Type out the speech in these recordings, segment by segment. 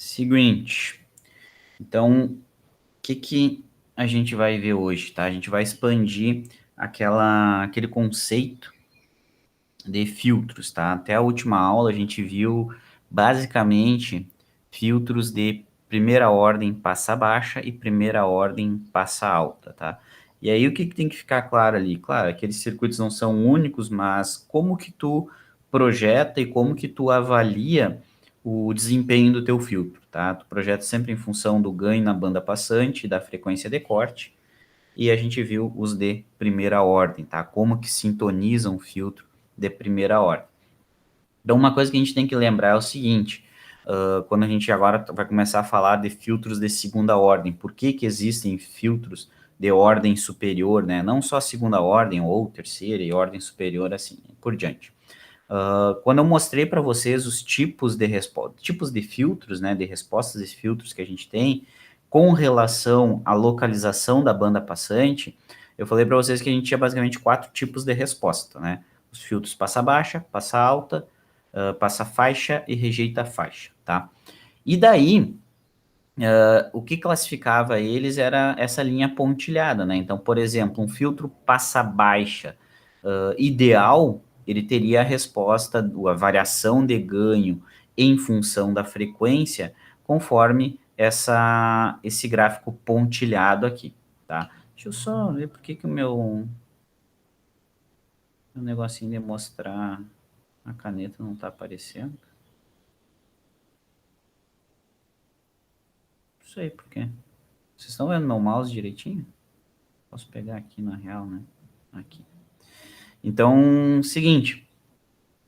Seguinte, então, o que a gente vai ver hoje, tá? A gente vai expandir aquele conceito de filtros, tá? Até a última aula a gente viu basicamente filtros de primeira ordem passa baixa e primeira ordem passa alta, tá? E aí o que tem que ficar claro ali? Claro, aqueles circuitos não são únicos, mas como que tu projeta e como que tu avalia o desempenho do teu filtro, tá? Tu projeta sempre em função do ganho na banda passante e da frequência de corte, e a gente viu os de primeira ordem, tá? Como que sintoniza um filtro de primeira ordem. Então, uma coisa que a gente tem que lembrar é o seguinte, quando a gente agora vai começar a falar de filtros de segunda ordem, por que que existem filtros de ordem superior, né? Não só segunda ordem ou terceira e ordem superior, assim, por diante. Quando eu mostrei para vocês os tipos de filtros, né, de respostas e filtros que a gente tem com relação à localização da banda passante, eu falei para vocês que a gente tinha basicamente 4 tipos de resposta, né? Os filtros passa baixa, passa alta, passa faixa e rejeita faixa, tá? E daí, o que classificava eles era essa linha pontilhada, né? Então, por exemplo, um filtro passa baixa ideal, ele teria a resposta, a variação de ganho em função da frequência, conforme esse gráfico pontilhado aqui, tá? Deixa eu só ver por que que o meu negocinho de mostrar a caneta não está aparecendo. Não sei por quê. Vocês estão vendo meu mouse direitinho? Posso pegar aqui na real, né? Aqui. Então, seguinte,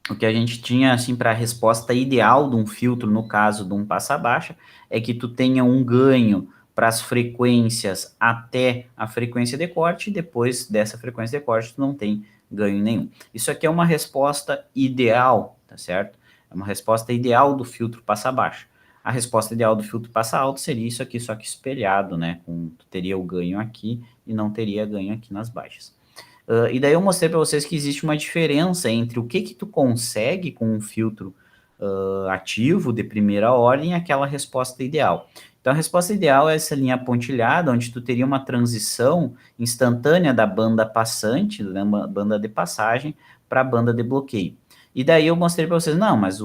o que a gente tinha assim para a resposta ideal de um filtro, no caso de um passa baixa, é que tu tenha um ganho para as frequências até a frequência de corte, e depois dessa frequência de corte tu não tem ganho nenhum. Isso aqui é uma resposta ideal, tá certo? É uma resposta ideal do filtro passa baixa. A resposta ideal do filtro passa alto seria isso aqui, só que espelhado, né? Tu teria o ganho aqui e não teria ganho aqui nas baixas. E daí eu mostrei para vocês que existe uma diferença entre o que tu consegue com um filtro ativo de primeira ordem e aquela resposta ideal. Então, a resposta ideal é essa linha pontilhada, onde tu teria uma transição instantânea da banda passante, da banda de passagem, para a banda de bloqueio. E daí eu mostrei para vocês, não, mas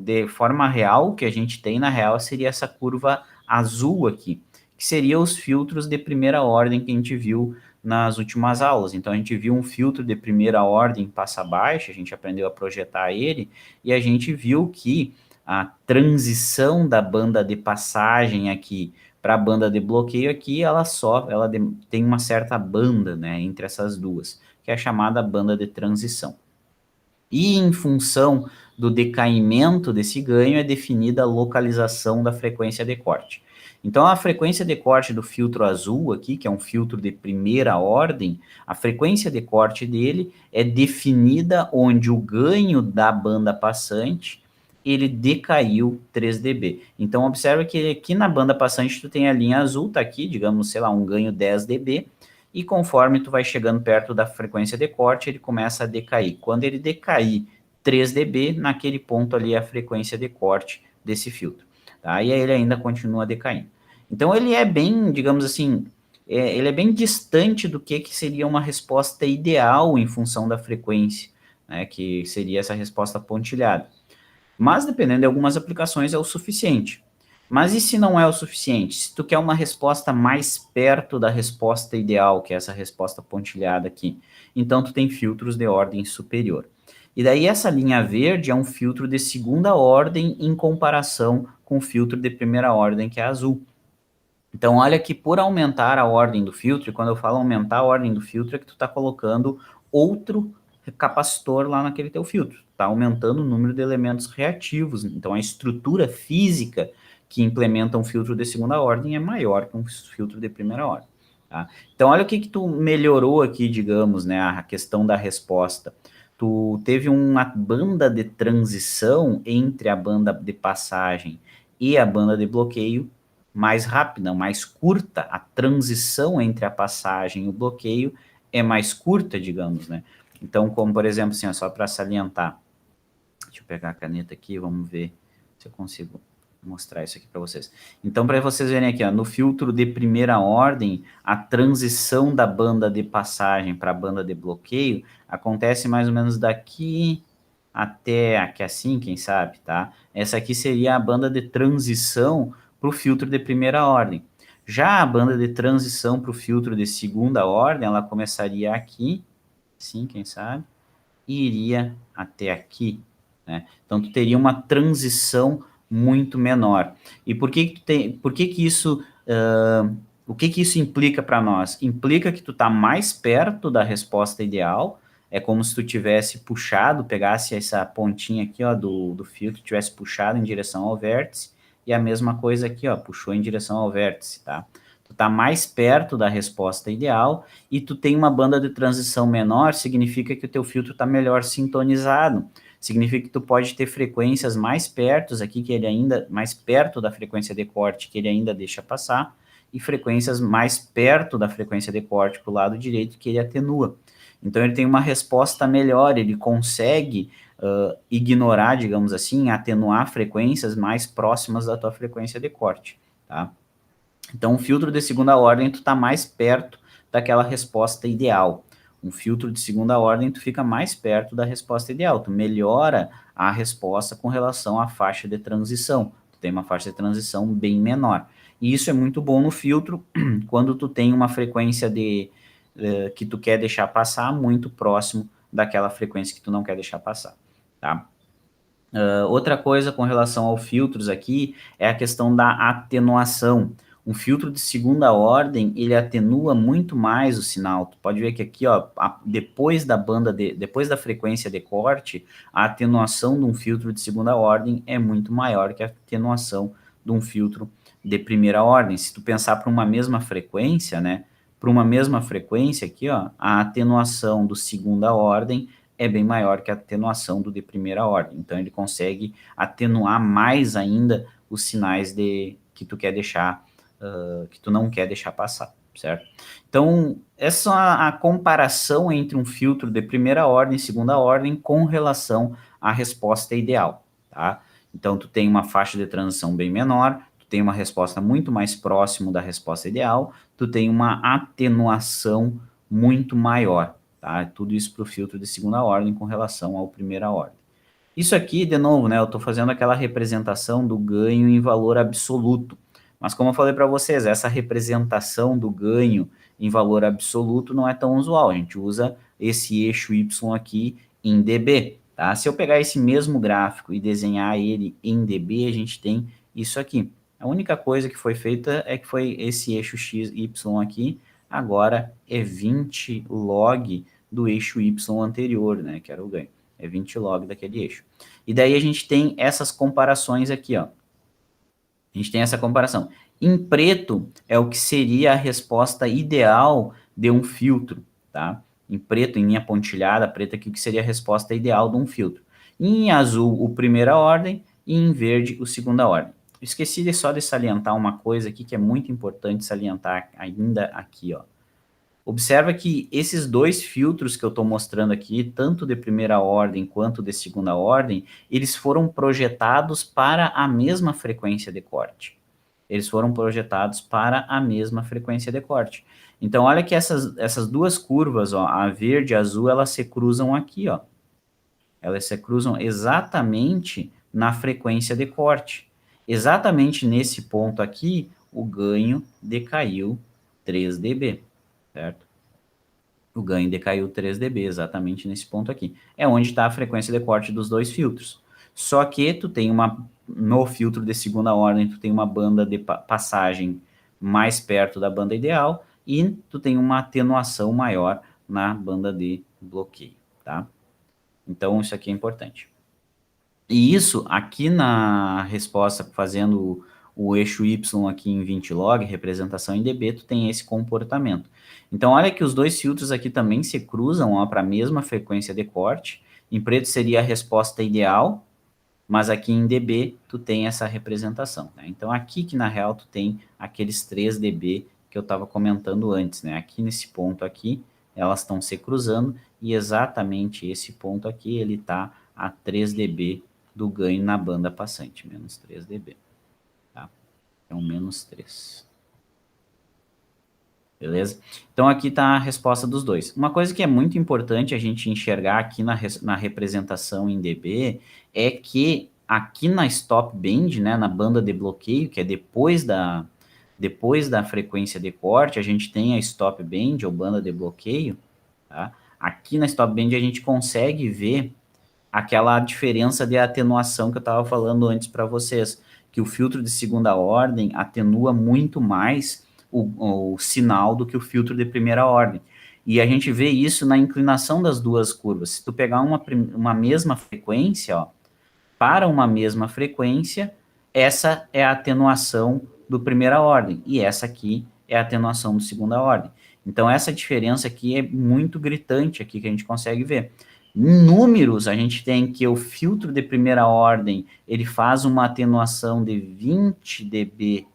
de forma real, o que a gente tem na real seria essa curva azul aqui, que seria os filtros de primeira ordem que a gente viu nas últimas aulas. Então, a gente viu um filtro de primeira ordem passa baixa, a gente aprendeu a projetar ele, e a gente viu que a transição da banda de passagem aqui para a banda de bloqueio aqui, tem uma certa banda, né, entre essas duas, que é a chamada banda de transição. E em função do decaimento desse ganho é definida a localização da frequência de corte. Então, a frequência de corte do filtro azul aqui, que é um filtro de primeira ordem, a frequência de corte dele é definida onde o ganho da banda passante, ele decaiu 3 dB. Então, observa que aqui na banda passante tu tem a linha azul, tá aqui, digamos, sei lá, um ganho 10 dB, e conforme tu vai chegando perto da frequência de corte, ele começa a decair. Quando ele decair 3 dB, naquele ponto ali é a frequência de corte desse filtro. Tá? E aí ele ainda continua decaindo. Então ele é bem, digamos assim, ele é bem distante do que seria uma resposta ideal em função da frequência, né, que seria essa resposta pontilhada. Mas dependendo de algumas aplicações é o suficiente. Mas e se não é o suficiente? Se tu quer uma resposta mais perto da resposta ideal, que é essa resposta pontilhada aqui, então tu tem filtros de ordem superior. E daí essa linha verde é um filtro de segunda ordem em comparação com o filtro de primeira ordem, que é azul. Então olha que por aumentar a ordem do filtro, e quando eu falo aumentar a ordem do filtro, é que tu está colocando outro capacitor lá naquele teu filtro. Está aumentando o número de elementos reativos. Então, a estrutura física que implementa um filtro de segunda ordem é maior que um filtro de primeira ordem. Tá? Então, olha o que tu melhorou aqui, digamos, né, a questão da resposta. Tu teve uma banda de transição entre a banda de passagem e a banda de bloqueio mais rápida, mais curta. A transição entre a passagem e o bloqueio é mais curta, digamos, né? Então, como por exemplo, assim, ó, só para salientar, deixa eu pegar a caneta aqui, vamos ver se eu consigo Vou mostrar isso aqui para vocês. Então, para vocês verem aqui, ó, no filtro de primeira ordem, a transição da banda de passagem para a banda de bloqueio acontece mais ou menos daqui até aqui assim, quem sabe, tá? Essa aqui seria a banda de transição para o filtro de primeira ordem. Já a banda de transição para o filtro de segunda ordem, ela começaria aqui, sim, quem sabe, e iria até aqui, né? Então, tu teria uma transição muito menor. E por que que isso, o que que isso implica para nós? Implica que tu está mais perto da resposta ideal, é como se tu tivesse puxado, pegasse essa pontinha aqui, ó, do filtro, tivesse puxado em direção ao vértice, e a mesma coisa aqui, ó, puxou em direção ao vértice, tá? Tu está mais perto da resposta ideal, e tu tem uma banda de transição menor, significa que o teu filtro está melhor sintonizado. Significa que tu pode ter frequências mais perto aqui, que ele ainda, mais perto da frequência de corte, que ele ainda deixa passar, e frequências mais perto da frequência de corte para o lado direito, que ele atenua. Então, ele tem uma resposta melhor, ele consegue ignorar, digamos assim, atenuar frequências mais próximas da tua frequência de corte, tá? Então, um filtro de segunda ordem, tu está mais perto daquela resposta ideal. Um filtro de segunda ordem, tu fica mais perto da resposta ideal. Tu melhora a resposta com relação à faixa de transição. Tu tem uma faixa de transição bem menor. E isso é muito bom no filtro quando tu tem uma frequência que tu quer deixar passar muito próximo daquela frequência que tu não quer deixar passar, tá? Outra coisa com relação aos filtros aqui é a questão da atenuação. Um filtro de segunda ordem, ele atenua muito mais o sinal. Tu pode ver que aqui, ó, depois da frequência de corte, a atenuação de um filtro de segunda ordem é muito maior que a atenuação de um filtro de primeira ordem. Se tu pensar para uma mesma frequência, né? Para uma mesma frequência aqui, ó, a atenuação do segunda ordem é bem maior que a atenuação do de primeira ordem. Então, ele consegue atenuar mais ainda os sinais que tu quer deixar, que tu não quer deixar passar, certo? Então, essa é a comparação entre um filtro de primeira ordem e segunda ordem com relação à resposta ideal, tá? Então, tu tem uma faixa de transição bem menor, tu tem uma resposta muito mais próximo da resposta ideal, tu tem uma atenuação muito maior, tá? Tudo isso para o filtro de segunda ordem com relação ao primeira ordem. Isso aqui, de novo, né, eu estou fazendo aquela representação do ganho em valor absoluto. Mas como eu falei para vocês, essa representação do ganho em valor absoluto não é tão usual. A gente usa esse eixo Y aqui em dB, tá? Se eu pegar esse mesmo gráfico e desenhar ele em dB, a gente tem isso aqui. A única coisa que foi feita é que foi esse eixo XY aqui, agora é 20 log do eixo Y anterior, né, que era o ganho. É 20 log daquele eixo. E daí a gente tem essas comparações aqui, ó. A gente tem essa comparação. Em preto é o que seria a resposta ideal de um filtro, tá? Em preto, em linha pontilhada, preta aqui, o que seria a resposta ideal de um filtro. Em azul, o primeira ordem, e em verde, o segunda ordem. Esqueci só de salientar uma coisa aqui que é muito importante salientar ainda aqui, ó. Observa que esses dois filtros que eu estou mostrando aqui, tanto de primeira ordem quanto de segunda ordem, eles foram projetados para a mesma frequência de corte. Eles foram projetados para a mesma frequência de corte. Então, olha que essas duas curvas, ó, a verde e a azul, elas se cruzam aqui, ó. Elas se cruzam exatamente na frequência de corte. Exatamente nesse ponto aqui, o ganho decaiu 3 dB, certo? O ganho decaiu 3 dB, exatamente nesse ponto aqui. É onde está a frequência de corte dos dois filtros. Só que tu tem no filtro de segunda ordem, tu tem uma banda de passagem mais perto da banda ideal e tu tem uma atenuação maior na banda de bloqueio, tá? Então, isso aqui é importante. E isso, aqui na resposta, fazendo o eixo Y aqui em 20 log, representação em dB, tu tem esse comportamento. Então, olha que os dois filtros aqui também se cruzam para a mesma frequência de corte. Em preto seria a resposta ideal, mas aqui em dB tu tem essa representação, né? Então, aqui que na real tu tem aqueles 3 dB que eu estava comentando antes, né? Aqui nesse ponto aqui, elas estão se cruzando e exatamente esse ponto aqui, ele está a 3 dB do ganho na banda passante, menos 3 dB. É um menos 3. Beleza? Então, aqui está a resposta dos dois. Uma coisa que é muito importante a gente enxergar aqui na representação em dB é que aqui na stop band, né, na banda de bloqueio, que é depois da frequência de corte, a gente tem a stop band, ou banda de bloqueio, tá? Aqui na stop band a gente consegue ver aquela diferença de atenuação que eu estava falando antes para vocês, que o filtro de segunda ordem atenua muito mais o sinal do que o filtro de primeira ordem. E a gente vê isso na inclinação das duas curvas. Se tu pegar uma mesma frequência, ó, para uma mesma frequência, essa é a atenuação do primeira ordem, e essa aqui é a atenuação do segunda ordem. Então, essa diferença aqui é muito gritante aqui, que a gente consegue ver. Em números, a gente tem que o filtro de primeira ordem, ele faz uma atenuação de 20 dB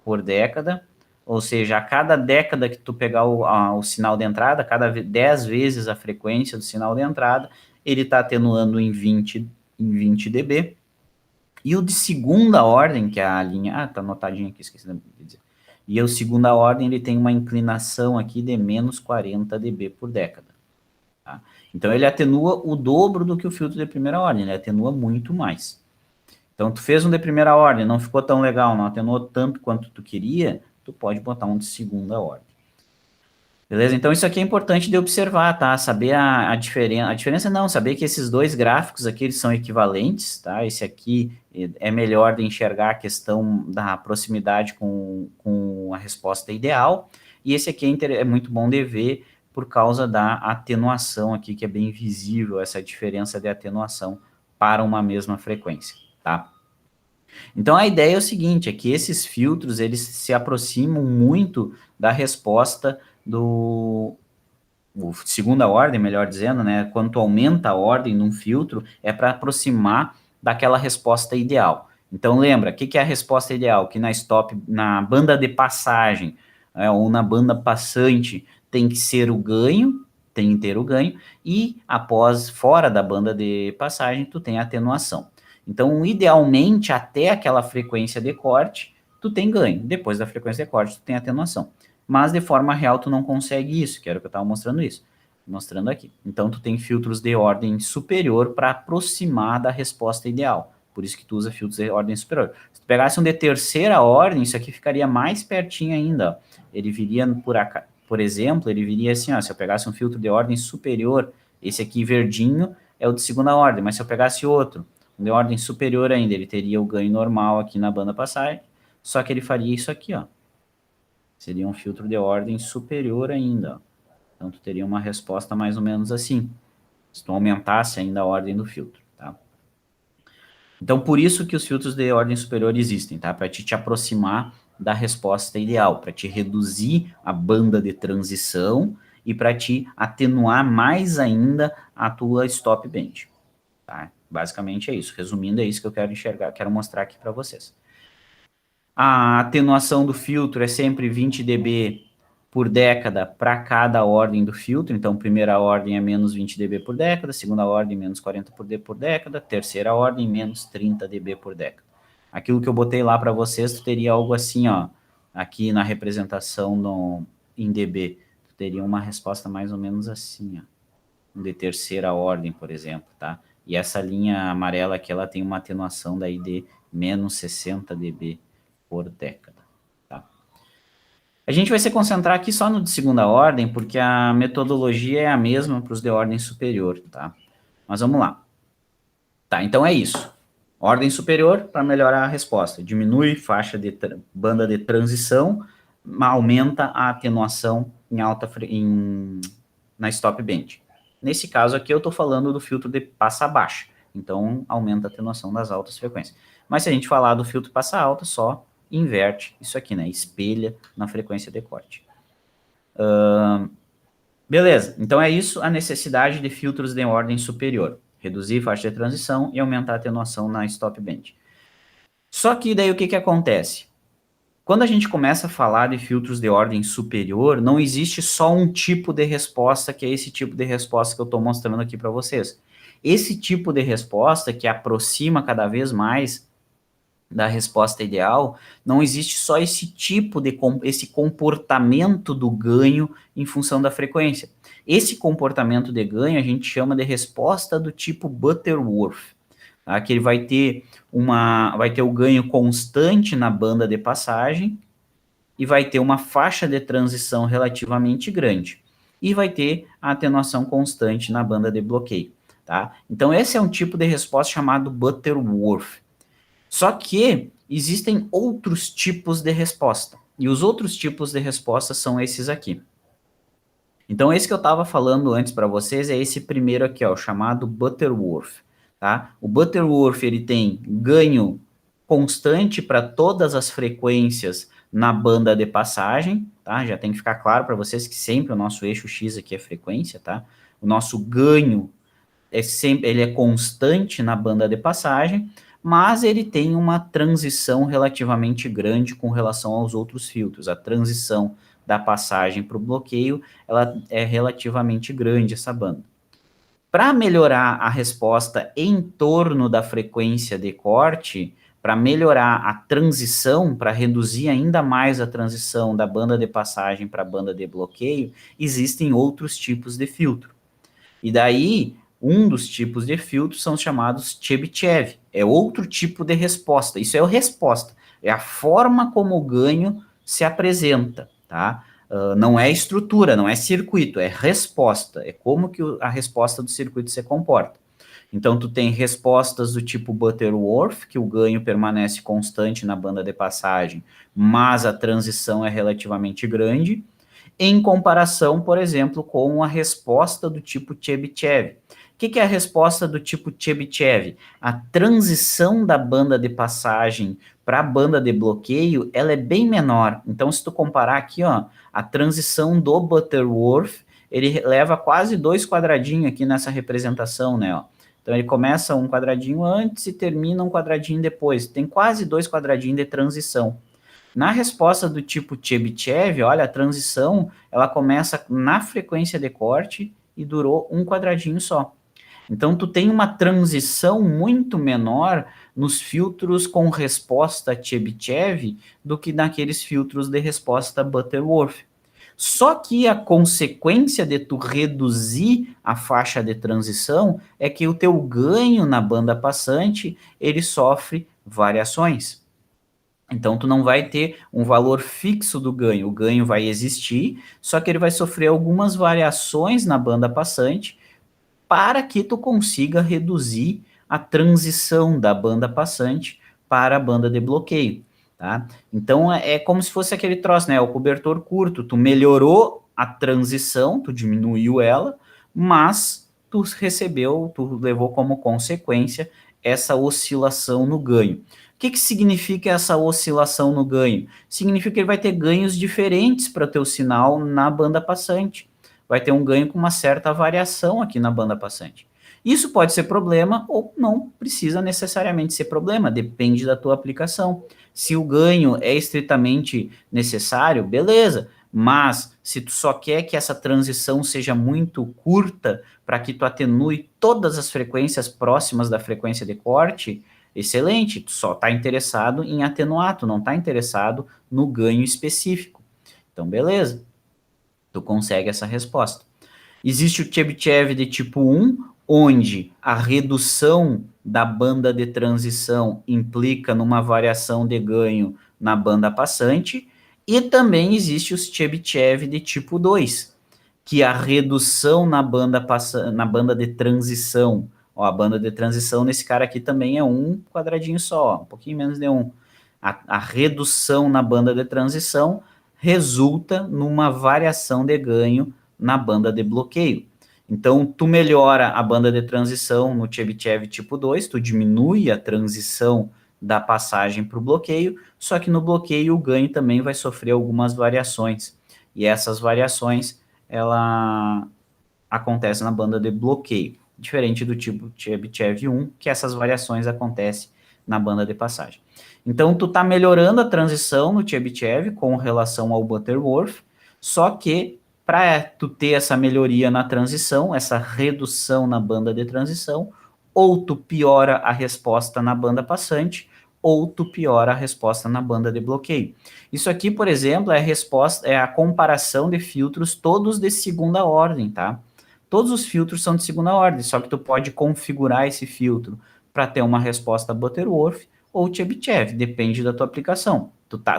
por década, ou seja, a cada década que tu pegar o sinal de entrada, cada 10 vezes a frequência do sinal de entrada, ele está atenuando em 20 dB. E o de segunda ordem, que é a linha... Ah, tá anotadinho aqui, esqueci de dizer. E o segunda ordem, ele tem uma inclinação aqui de menos 40 dB por década. Tá? Então, ele atenua o dobro do que o filtro de primeira ordem, ele atenua muito mais. Então, tu fez um de primeira ordem, não ficou tão legal, não atenuou tanto quanto tu queria, tu pode botar um de segunda ordem. Beleza? Então, isso aqui é importante de observar, tá? Saber a diferença. A diferença não, saber que esses dois gráficos aqui eles são equivalentes, tá? Esse aqui é melhor de enxergar a questão da proximidade com a resposta ideal, e esse aqui é muito bom de ver por causa da atenuação aqui, que é bem visível essa diferença de atenuação para uma mesma frequência, tá? Então, a ideia é o seguinte, é que esses filtros, eles se aproximam muito da resposta segunda ordem, melhor dizendo, né? Quando tu aumenta a ordem num filtro, é para aproximar daquela resposta ideal. Então, lembra, o que é a resposta ideal? Que na banda de passagem, ou na banda passante, tem que ser o ganho, tem que ter o ganho, e fora da banda de passagem, tu tem a atenuação. Então, idealmente, até aquela frequência de corte, tu tem ganho. Depois da frequência de corte, tu tem atenuação. Mas, de forma real, tu não consegue isso, que era o que eu estava mostrando aqui. Então, tu tem filtros de ordem superior para aproximar da resposta ideal. Por isso que tu usa filtros de ordem superior. Se tu pegasse um de terceira ordem, isso aqui ficaria mais pertinho ainda. Ele viria por exemplo, ele viria assim, ó, se eu pegasse um filtro de ordem superior, esse aqui verdinho é o de segunda ordem, mas se eu pegasse outro, de ordem superior ainda, ele teria o ganho normal aqui na banda passagem, só que ele faria isso aqui, ó. Seria um filtro de ordem superior ainda, ó. Então, tu teria uma resposta mais ou menos assim, se tu aumentasse ainda a ordem do filtro, tá? Então, por isso que os filtros de ordem superior existem, tá? Para te aproximar da resposta ideal, para te reduzir a banda de transição e para te atenuar mais ainda a tua stop band, tá? Basicamente é isso. Resumindo, é isso que eu quero mostrar aqui para vocês. A atenuação do filtro é sempre 20 dB por década para cada ordem do filtro. Então, primeira ordem é menos 20 dB por década, segunda ordem menos 40 dB por década, terceira ordem menos 30 dB por década. Aquilo que eu botei lá para vocês, tu teria algo assim, ó, aqui na representação em dB, tu teria uma resposta mais ou menos assim, ó, de terceira ordem, por exemplo, tá? E essa linha amarela aqui, ela tem uma atenuação daí de menos 60 dB por década, tá? A gente vai se concentrar aqui só no de segunda ordem, porque a metodologia é a mesma para os de ordem superior, tá? Mas vamos lá. Tá, então é isso. Ordem superior para melhorar a resposta. Diminui faixa de banda de transição, aumenta a atenuação na stop band. Nesse caso aqui eu estou falando do filtro de passa baixa, então aumenta a atenuação das altas frequências. Mas se a gente falar do filtro passa alta, só inverte isso aqui, né? Espelha na frequência de corte. Beleza, então é isso a necessidade de filtros de ordem superior. Reduzir faixa de transição e aumentar a atenuação na stop band. Só que daí o que acontece? Quando a gente começa a falar de filtros de ordem superior, não existe só um tipo de resposta, que é esse tipo de resposta que eu estou mostrando aqui para vocês. Esse tipo de resposta que aproxima cada vez mais da resposta ideal, não existe só esse tipo de esse comportamento do ganho em função da frequência. Esse comportamento de ganho a gente chama de resposta do tipo Butterworth, tá? Que ele vai ter o ganho constante na banda de passagem e vai ter uma faixa de transição relativamente grande e vai ter a atenuação constante na banda de bloqueio, tá? Então esse é um tipo de resposta chamado Butterworth. Só que existem outros tipos de resposta. E os outros tipos de resposta são esses aqui. Então, esse que eu estava falando antes para vocês é esse primeiro aqui, ó, chamado Butterworth. Tá? O Butterworth ele tem ganho constante para todas as frequências na banda de passagem. Tá? Já tem que ficar claro para vocês que sempre o nosso eixo X aqui é frequência. Tá? O nosso ganho ele é constante na banda de passagem, mas ele tem uma transição relativamente grande com relação aos outros filtros. A transição da passagem para o bloqueio, ela é relativamente grande, essa banda. Para melhorar a resposta em torno da frequência de corte, para melhorar a transição, para reduzir ainda mais a transição da banda de passagem para a banda de bloqueio, existem outros tipos de filtro. E daí, um dos tipos de filtros são os chamados Chebyshev. É outro tipo de resposta. Isso é a resposta. É a forma como o ganho se apresenta, tá? Não é estrutura, não é circuito, é resposta. É como que a resposta do circuito se comporta. Então, tu tem respostas do tipo Butterworth, que o ganho permanece constante na banda de passagem, mas a transição é relativamente grande, em comparação, por exemplo, com a resposta do tipo Chebyshev. O que é a resposta do tipo Chebyshev? A transição da banda de passagem para a banda de bloqueio, ela é bem menor. Então, se tu comparar aqui, ó, a transição do Butterworth, ele leva quase 2 quadradinhos aqui nessa representação, né? Ó. Então, ele começa um quadradinho antes e termina um quadradinho depois. Tem quase 2 quadradinhos de transição. Na resposta do tipo Chebyshev, olha, a transição, ela começa na frequência de corte e durou um quadradinho só. Então, tu tem uma transição muito menor nos filtros com resposta Chebyshev do que naqueles filtros de resposta Butterworth. Só que a consequência de tu reduzir a faixa de transição é que o teu ganho na banda passante, ele sofre variações. Então, tu não vai ter um valor fixo do ganho. O ganho vai existir, só que ele vai sofrer algumas variações na banda passante para que tu consiga reduzir a transição da banda passante para a banda de bloqueio, tá? Então, é como se fosse aquele troço, né? O cobertor curto, tu melhorou a transição, tu diminuiu ela, mas tu levou como consequência essa oscilação no ganho. O que significa essa oscilação no ganho? Significa que ele vai ter ganhos diferentes para o teu sinal na banda passante. Vai ter um ganho com uma certa variação aqui na banda passante. Isso pode ser problema ou não precisa necessariamente ser problema, depende da tua aplicação. Se o ganho é estritamente necessário, beleza, mas se tu só quer que essa transição seja muito curta para que tu atenue todas as frequências próximas da frequência de corte, excelente, tu só está interessado em atenuar, tu não está interessado no ganho específico. Então, beleza, tu consegue essa resposta. Existe o Chebyshev de tipo 1, onde a redução da banda de transição implica numa variação de ganho na banda passante, e também existe os Chebyshev de tipo 2, que a redução na na banda de transição, ó, a banda de transição nesse cara aqui também é um quadradinho só, ó, um pouquinho menos de um. A redução na banda de transição resulta numa variação de ganho na banda de bloqueio. Então, tu melhora a banda de transição no Chebyshev tipo 2, tu diminui a transição da passagem para o bloqueio, só que no bloqueio o ganho também vai sofrer algumas variações. E essas variações, ela acontece na banda de bloqueio, diferente do tipo Chebyshev 1, que essas variações acontecem na banda de passagem. Então, tu está melhorando a transição no Chebyshev com relação ao Butterworth, só que para tu ter essa melhoria na transição, essa redução na banda de transição, ou tu piora a resposta na banda passante, ou tu piora a resposta na banda de bloqueio. Isso aqui, por exemplo, é a comparação de filtros todos de segunda ordem, tá? Todos os filtros são de segunda ordem, só que tu pode configurar esse filtro para ter uma resposta Butterworth ou Chebyshev, depende da tua aplicação.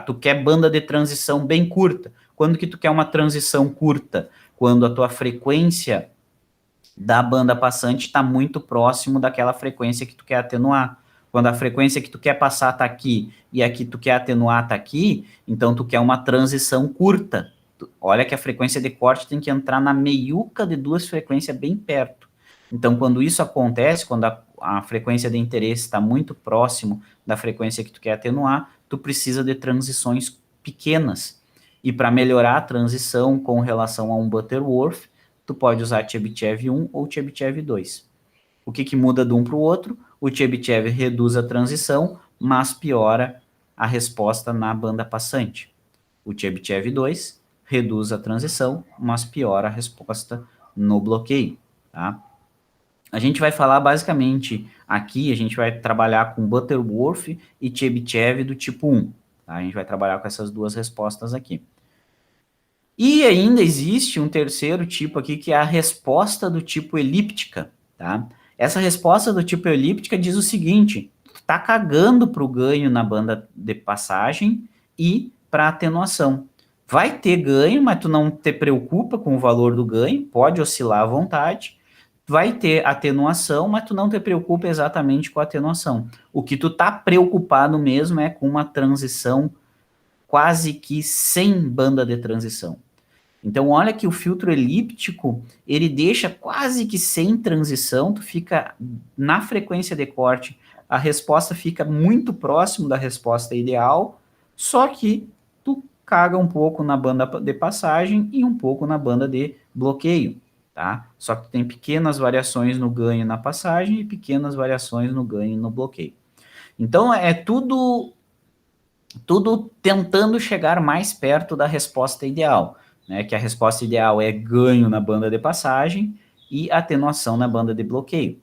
Tu quer banda de transição bem curta. Quando que tu quer uma transição curta? Quando a tua frequência da banda passante está muito próximo daquela frequência que tu quer atenuar. Quando a frequência que tu quer passar está aqui e aqui tu quer atenuar está aqui, então tu quer uma transição curta. Olha que a frequência de corte tem que entrar na meiuca de duas frequências bem perto. Então, quando isso acontece, quando a frequência de interesse está muito próximo da frequência que tu quer atenuar, tu precisa de transições pequenas. E para melhorar a transição com relação a um Butterworth, tu pode usar Chebyshev 1 ou Chebyshev 2. O que muda de um para o outro? O Chebyshev reduz a transição, mas piora a resposta na banda passante. O Chebyshev 2 reduz a transição, mas piora a resposta no bloqueio, tá? A gente vai falar basicamente aqui, a gente vai trabalhar com Butterworth e Chebyshev do tipo 1. Tá? A gente vai trabalhar com essas duas respostas aqui. E ainda existe um terceiro tipo aqui, que é a resposta do tipo elíptica, tá? Essa resposta do tipo elíptica diz o seguinte: tá cagando para o ganho na banda de passagem e para atenuação. Vai ter ganho, mas tu não te preocupa com o valor do ganho, pode oscilar à vontade. Vai ter atenuação, mas tu não te preocupa exatamente com a atenuação. O que tu tá preocupado mesmo é com uma transição quase que sem banda de transição. Então, olha que o filtro elíptico, ele deixa quase que sem transição, tu fica na frequência de corte, a resposta fica muito próximo da resposta ideal, só que tu caga um pouco na banda de passagem e um pouco na banda de bloqueio, tá? Só que tem pequenas variações no ganho na passagem e pequenas variações no ganho no bloqueio. Então, é tudo tentando chegar mais perto da resposta ideal, né? Que a resposta ideal é ganho na banda de passagem e atenuação na banda de bloqueio.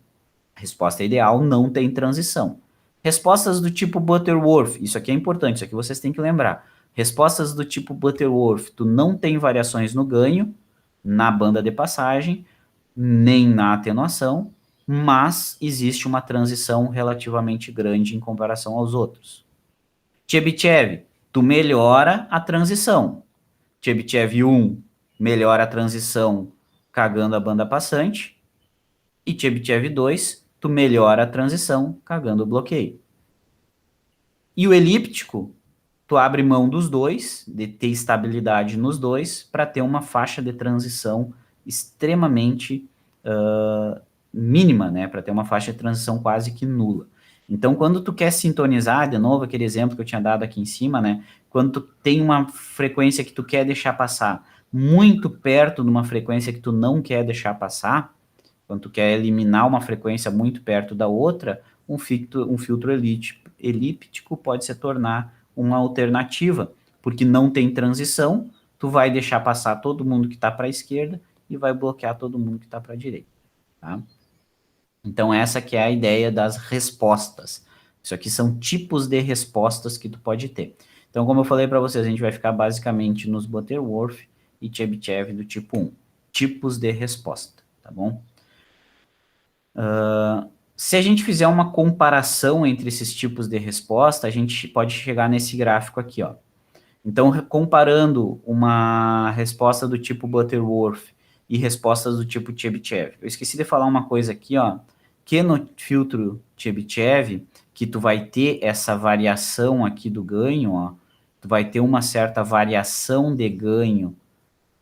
A resposta ideal não tem transição. Respostas do tipo Butterworth, isso aqui é importante, isso aqui vocês têm que lembrar. Respostas do tipo Butterworth, tu não tem variações no ganho, na banda de passagem, nem na atenuação, mas existe uma transição relativamente grande em comparação aos outros. Chebyshev, tu melhora a transição. Chebyshev 1 melhora a transição cagando a banda passante. E Chebyshev 2, tu melhora a transição cagando o bloqueio. E o elíptico, tu abre mão dos dois, de ter estabilidade nos dois, para ter uma faixa de transição extremamente mínima, né? Para ter uma faixa de transição quase que nula. Então, quando tu quer sintonizar, de novo, aquele exemplo que eu tinha dado aqui em cima, né? Quando tu tem uma frequência que tu quer deixar passar muito perto de uma frequência que tu não quer deixar passar, quando tu quer eliminar uma frequência muito perto da outra, um filtro elíptico pode se tornar uma alternativa, porque não tem transição, tu vai deixar passar todo mundo que está para a esquerda e vai bloquear todo mundo que está para a direita, tá? Então, essa que é a ideia das respostas. Isso aqui são tipos de respostas que tu pode ter. Então, como eu falei para vocês, a gente vai ficar basicamente nos Butterworth e Chebyshev do tipo 1. Tipos de resposta, tá bom? Se a gente fizer uma comparação entre esses tipos de resposta, a gente pode chegar nesse gráfico aqui, ó. Então, comparando uma resposta do tipo Butterworth e respostas do tipo Chebyshev. Eu esqueci de falar uma coisa aqui, ó, que no filtro Chebyshev, que tu vai ter essa variação aqui do ganho, ó, tu vai ter uma certa variação de ganho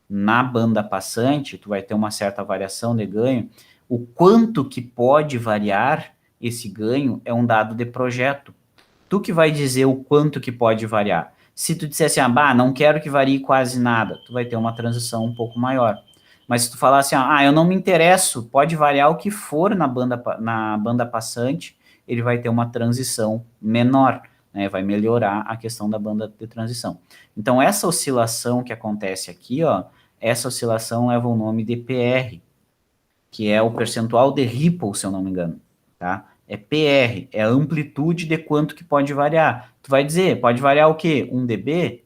na banda passante, tu vai ter uma certa variação de ganho. O quanto que pode variar esse ganho é um dado de projeto. Tu que vai dizer o quanto que pode variar. Se tu disser assim, não quero que varie quase nada, tu vai ter uma transição um pouco maior. Mas se tu falar assim, eu não me interesso, pode variar o que for na banda passante, ele vai ter uma transição menor, né? Vai melhorar a questão da banda de transição. Então, essa oscilação que acontece aqui, ó, essa oscilação leva o nome de PR, que é o percentual de Ripple, se eu não me engano, tá? é PR, é a amplitude de quanto que pode variar. Tu vai dizer, pode variar o quê? 1 dB?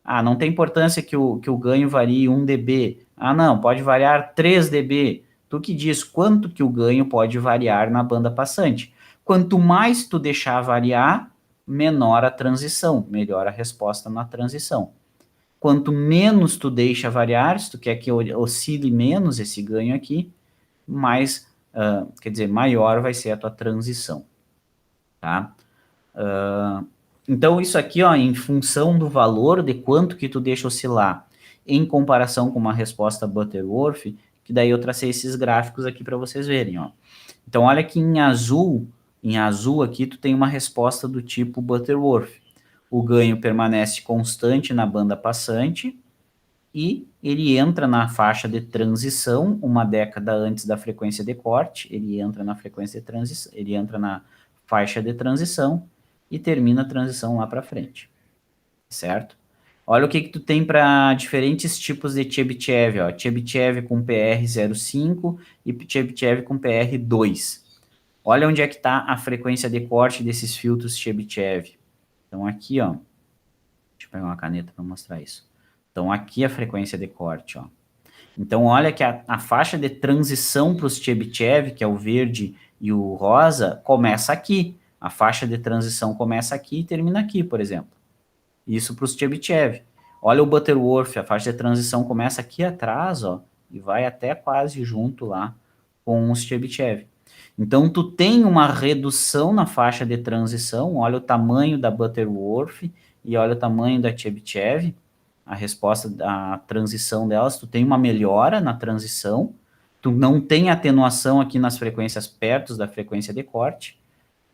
Ah, não tem importância que o ganho varie 1 dB. Ah, não, pode variar 3 dB. Tu que diz quanto que o ganho pode variar na banda passante. Quanto mais tu deixar variar, menor a transição, melhor a resposta na transição. Quanto menos tu deixa variar, se tu quer que oscile menos esse ganho aqui, mais, quer dizer, maior vai ser a tua transição, tá? Então, isso aqui, ó, em função do valor de quanto que tu deixa oscilar em comparação com uma resposta Butterworth, que daí eu tracei esses gráficos aqui para vocês verem, ó. Então, olha que em azul aqui tu tem uma resposta do tipo Butterworth. O ganho permanece constante na banda passante e ele entra na faixa de transição uma década antes da frequência de corte, ele entra na frequência de transição, ele entra na faixa de transição e termina a transição lá para frente, certo? Olha o que tu tem para diferentes tipos de Chebyshev, ó. Chebyshev com PR05 e Chebyshev com PR2. Olha onde é que está a frequência de corte desses filtros Chebyshev. Então aqui, ó, deixa eu pegar uma caneta para mostrar isso. Então aqui a frequência de corte, ó. Então olha que a faixa de transição para os Chebyshev, que é o verde e o rosa, começa aqui. A faixa de transição começa aqui e termina aqui, por exemplo. Isso para os Chebyshev. Olha o Butterworth, a faixa de transição começa aqui atrás, ó, e vai até quase junto lá com os Chebyshev. Então, tu tem uma redução na faixa de transição, olha o tamanho da Butterworth e olha o tamanho da Chebyshev, a resposta da transição delas, tu tem uma melhora na transição, tu não tem atenuação aqui nas frequências perto da frequência de corte,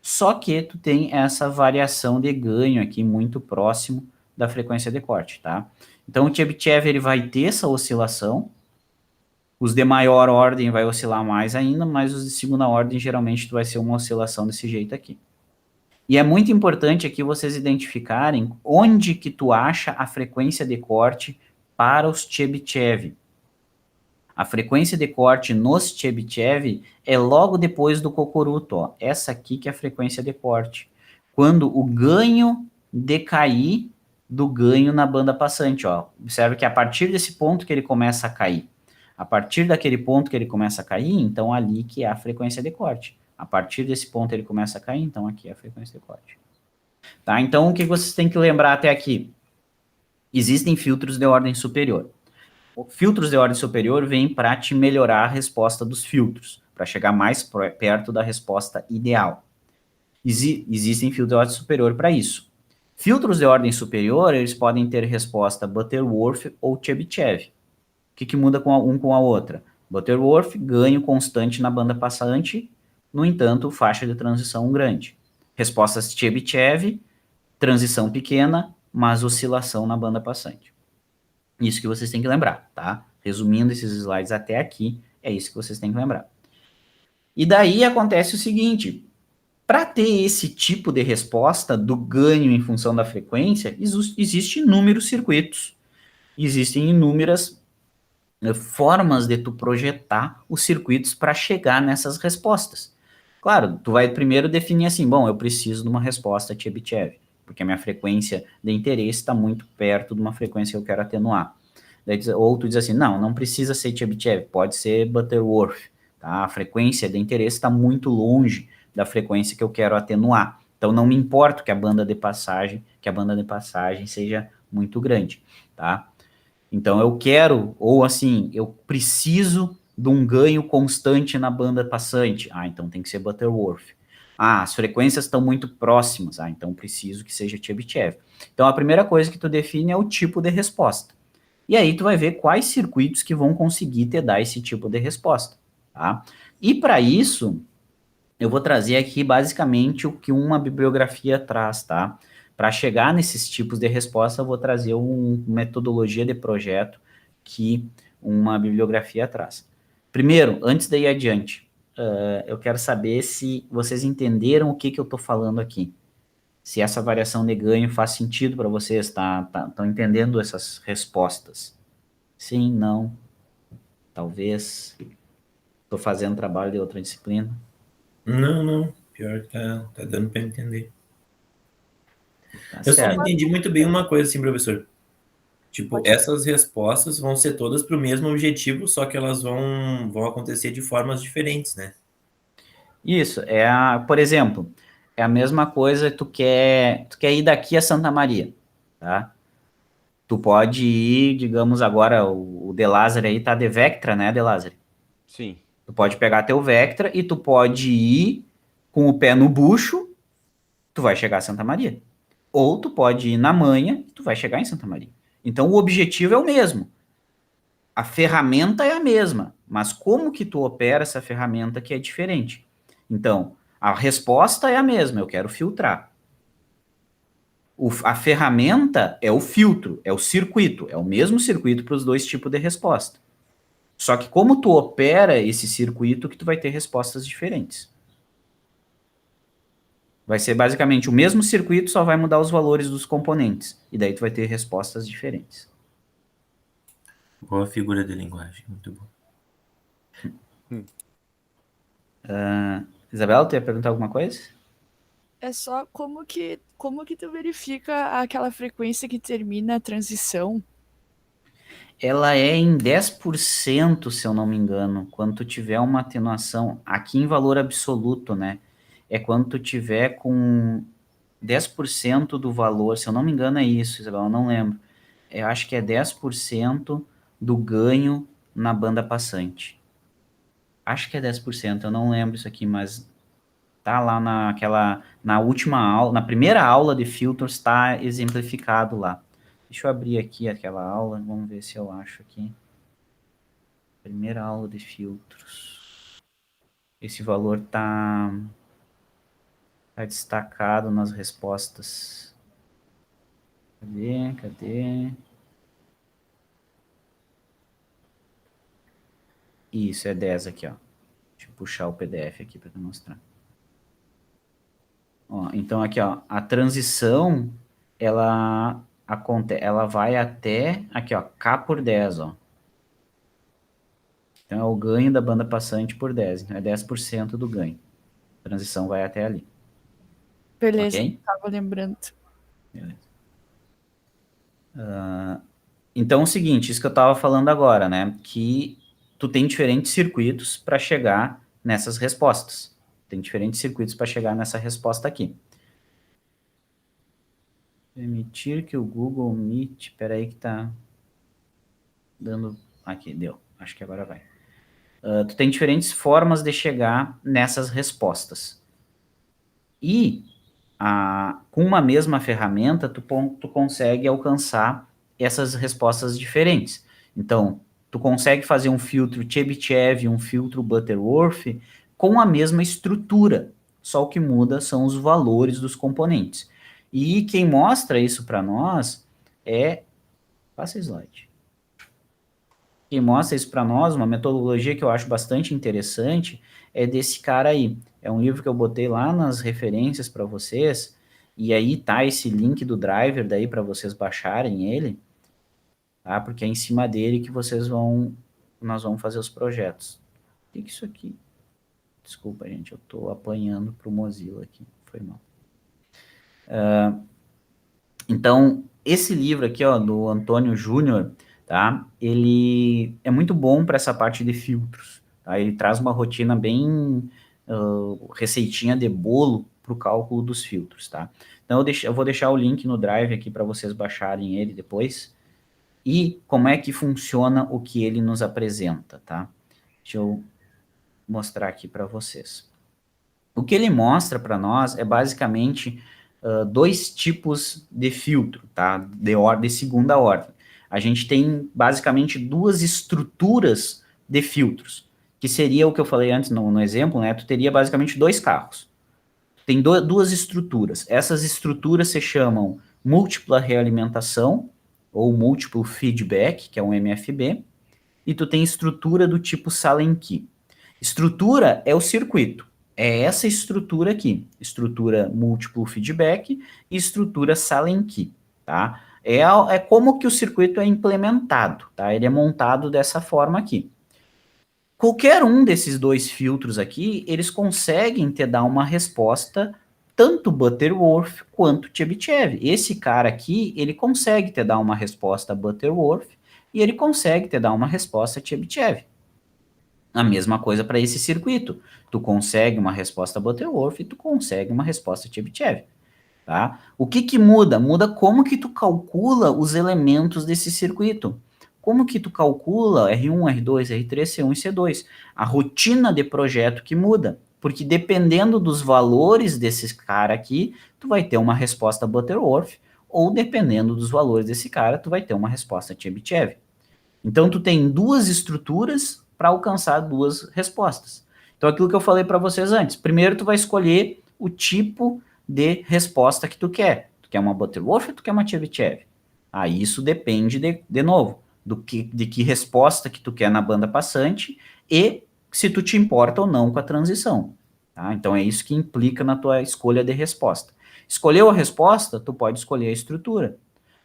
só que tu tem essa variação de ganho aqui muito próximo da frequência de corte, tá? Então o Chebyshev ele vai ter essa oscilação, os de maior ordem vai oscilar mais ainda, mas os de segunda ordem geralmente tu vai ser uma oscilação desse jeito aqui. E é muito importante aqui vocês identificarem onde que tu acha a frequência de corte para os Chebyshev. A frequência de corte nos Chebyshev é logo depois do Cocoruto, ó. Essa aqui que é a frequência de corte. Quando o ganho decair do ganho na banda passante, ó. Observe que a partir desse ponto que ele começa a cair. A partir daquele ponto que ele começa a cair, então ali que é a frequência de corte. A partir desse ponto ele começa a cair, então aqui é a frequência de corte. Tá? Então o que vocês têm que lembrar até aqui? Existem filtros de ordem superior. Filtros de ordem superior vêm para te melhorar a resposta dos filtros, para chegar mais perto da resposta ideal. Existem filtros de ordem superior para isso. Filtros de ordem superior, eles podem ter resposta Butterworth ou Chebyshev. O que muda um com a outra? Butterworth, ganho constante na banda passante, no entanto, faixa de transição grande. Respostas Chebyshev, transição pequena, mas oscilação na banda passante. Isso que vocês têm que lembrar, tá? Resumindo esses slides até aqui, é isso que vocês têm que lembrar. E daí acontece o seguinte, para ter esse tipo de resposta do ganho em função da frequência, existem inúmeros circuitos, existem inúmeras formas de tu projetar os circuitos para chegar nessas respostas. Claro, tu vai primeiro definir assim, bom, eu preciso de uma resposta Chebyshev, porque a minha frequência de interesse está muito perto de uma frequência que eu quero atenuar. Ou tu diz assim, não precisa ser Chebyshev, pode ser Butterworth, tá? A frequência de interesse está muito longe da frequência que eu quero atenuar. Então não me importa que a banda de passagem seja muito grande, tá? Então eu quero, ou assim, eu preciso de um ganho constante na banda passante. Ah, então tem que ser Butterworth. Ah, as frequências estão muito próximas. Ah, então preciso que seja Chebyshev. Então a primeira coisa que tu define é o tipo de resposta. E aí tu vai ver quais circuitos que vão conseguir te dar esse tipo de resposta, tá? E para isso, eu vou trazer aqui basicamente o que uma bibliografia traz, tá? Para chegar nesses tipos de resposta, eu vou trazer uma metodologia de projeto que uma bibliografia traz. Primeiro, antes de ir adiante, eu quero saber se vocês entenderam o que eu estou falando aqui. Se essa variação de ganho faz sentido para vocês, estão entendendo essas respostas? Sim, não, talvez. Estou fazendo trabalho de outra disciplina. Não, Pior que tá dando para entender. Tá Eu só não certo. entendi muito bem uma coisa assim, professor. Tipo, essas respostas vão ser todas para o mesmo objetivo, só que elas vão acontecer de formas diferentes, né? Isso, por exemplo, é a mesma coisa, tu quer ir daqui a Santa Maria, tá? Tu pode ir, digamos agora, o De Lázari aí tá de Vectra, né, De Lázari? Sim. Tu pode pegar teu Vectra e tu pode ir com o pé no bucho, tu vai chegar a Santa Maria. Ou tu pode ir na manha, tu vai chegar em Santa Maria. Então o objetivo é o mesmo. A ferramenta é a mesma, mas como que tu opera essa ferramenta que é diferente. Então, a resposta é a mesma, eu quero filtrar. A ferramenta é o filtro, é o circuito, é o mesmo circuito para os dois tipos de resposta. Só que como tu opera esse circuito que tu vai ter respostas diferentes. Vai ser basicamente o mesmo circuito, só vai mudar os valores dos componentes. E daí tu vai ter respostas diferentes. Boa figura de linguagem, muito bom. Isabela, tu ia perguntar alguma coisa? É só como que tu verifica aquela frequência que termina a transição? Ela é em 10%, se eu não me engano, quando tu tiver uma atenuação, aqui em valor absoluto, né? É quando tu tiver com 10% do valor, se eu não me engano é isso, Isabela, eu não lembro. Eu acho que é 10% do ganho na banda passante. Acho que é 10%, eu não lembro isso aqui, mas tá lá na última aula, na primeira aula de filtros está exemplificado lá. Deixa eu abrir aqui aquela aula, vamos ver se eu acho aqui. Primeira aula de filtros. Esse valor tá destacado nas respostas. Cadê? Isso, é 10 aqui, ó. Deixa eu puxar o PDF aqui para mostrar. Ó, então aqui, ó, a transição ela vai até aqui, ó, K por 10, ó. Então é o ganho da banda passante por 10, então é 10% do ganho. A transição vai até ali. Beleza, OK? tava lembrando. Beleza. Então é o seguinte, isso que eu estava falando agora, né? Que tu tem diferentes circuitos para chegar nessas respostas. Tem diferentes circuitos para chegar nessa resposta aqui. Permitir que o Google Meet... Peraí que tá dando... Aqui, deu. Acho que agora vai. Tu tem diferentes formas de chegar nessas respostas. E com uma mesma ferramenta, tu consegue alcançar essas respostas diferentes. Então, tu consegue fazer um filtro Chebyshev, um filtro Butterworth, com a mesma estrutura, só o que muda são os valores dos componentes. E quem mostra isso para nós é... Passa slide. Quem mostra isso para nós, uma metodologia que eu acho bastante interessante, é desse cara aí. É um livro que eu botei lá nas referências para vocês, e aí tá esse link do driver daí para vocês baixarem ele, tá? Porque é em cima dele que nós vamos fazer os projetos. O que é isso aqui? Desculpa, gente, eu tô apanhando pro Mozilla aqui, foi mal. Então, esse livro aqui, ó, do Antônio Júnior, tá? Ele é muito bom para essa parte de filtros, tá? Ele traz uma rotina bem receitinha de bolo para o cálculo dos filtros, tá? Então, eu vou deixar o link no Drive aqui para vocês baixarem ele depois. E como é que funciona o que ele nos apresenta, tá? Deixa eu mostrar aqui para vocês. O que ele mostra para nós é basicamente dois tipos de filtro, tá? De segunda ordem. A gente tem basicamente duas estruturas de filtros, que seria o que eu falei antes no exemplo, né? Tu teria basicamente dois carros. Tem duas estruturas. Essas estruturas se chamam múltipla realimentação ou múltiplo feedback, que é um MFB, e tu tem estrutura do tipo Sallen-Key. Estrutura é o circuito. É essa estrutura aqui. Estrutura múltiplo feedback e estrutura Sallen-Key, tá? É como que o circuito é implementado, tá? Ele é montado dessa forma aqui. Qualquer um desses dois filtros aqui, eles conseguem te dar uma resposta tanto Butterworth quanto Chebyshev. Esse cara aqui, ele consegue te dar uma resposta Butterworth e ele consegue te dar uma resposta Chebyshev. A mesma coisa para esse circuito. Tu consegue uma resposta Butterworth e tu consegue uma resposta Chebyshev. Tá? O que que muda? Muda como que tu calcula os elementos desse circuito. Como que tu calcula R1, R2, R3, C1 e C2? A rotina de projeto que muda. Porque dependendo dos valores desses cara aqui, tu vai ter uma resposta Butterworth, ou dependendo dos valores desse cara, tu vai ter uma resposta Chebyshev. Então, tu tem duas estruturas para alcançar duas respostas. Então, aquilo que eu falei para vocês antes. Primeiro, tu vai escolher o tipo de resposta que tu quer. Tu quer uma Butterworth ou tu quer uma Chebyshev? Aí isso depende, de novo, de que resposta que tu quer na banda passante e se tu te importa ou não com a transição. Tá? Então, é isso que implica na tua escolha de resposta. Escolheu a resposta, tu pode escolher a estrutura.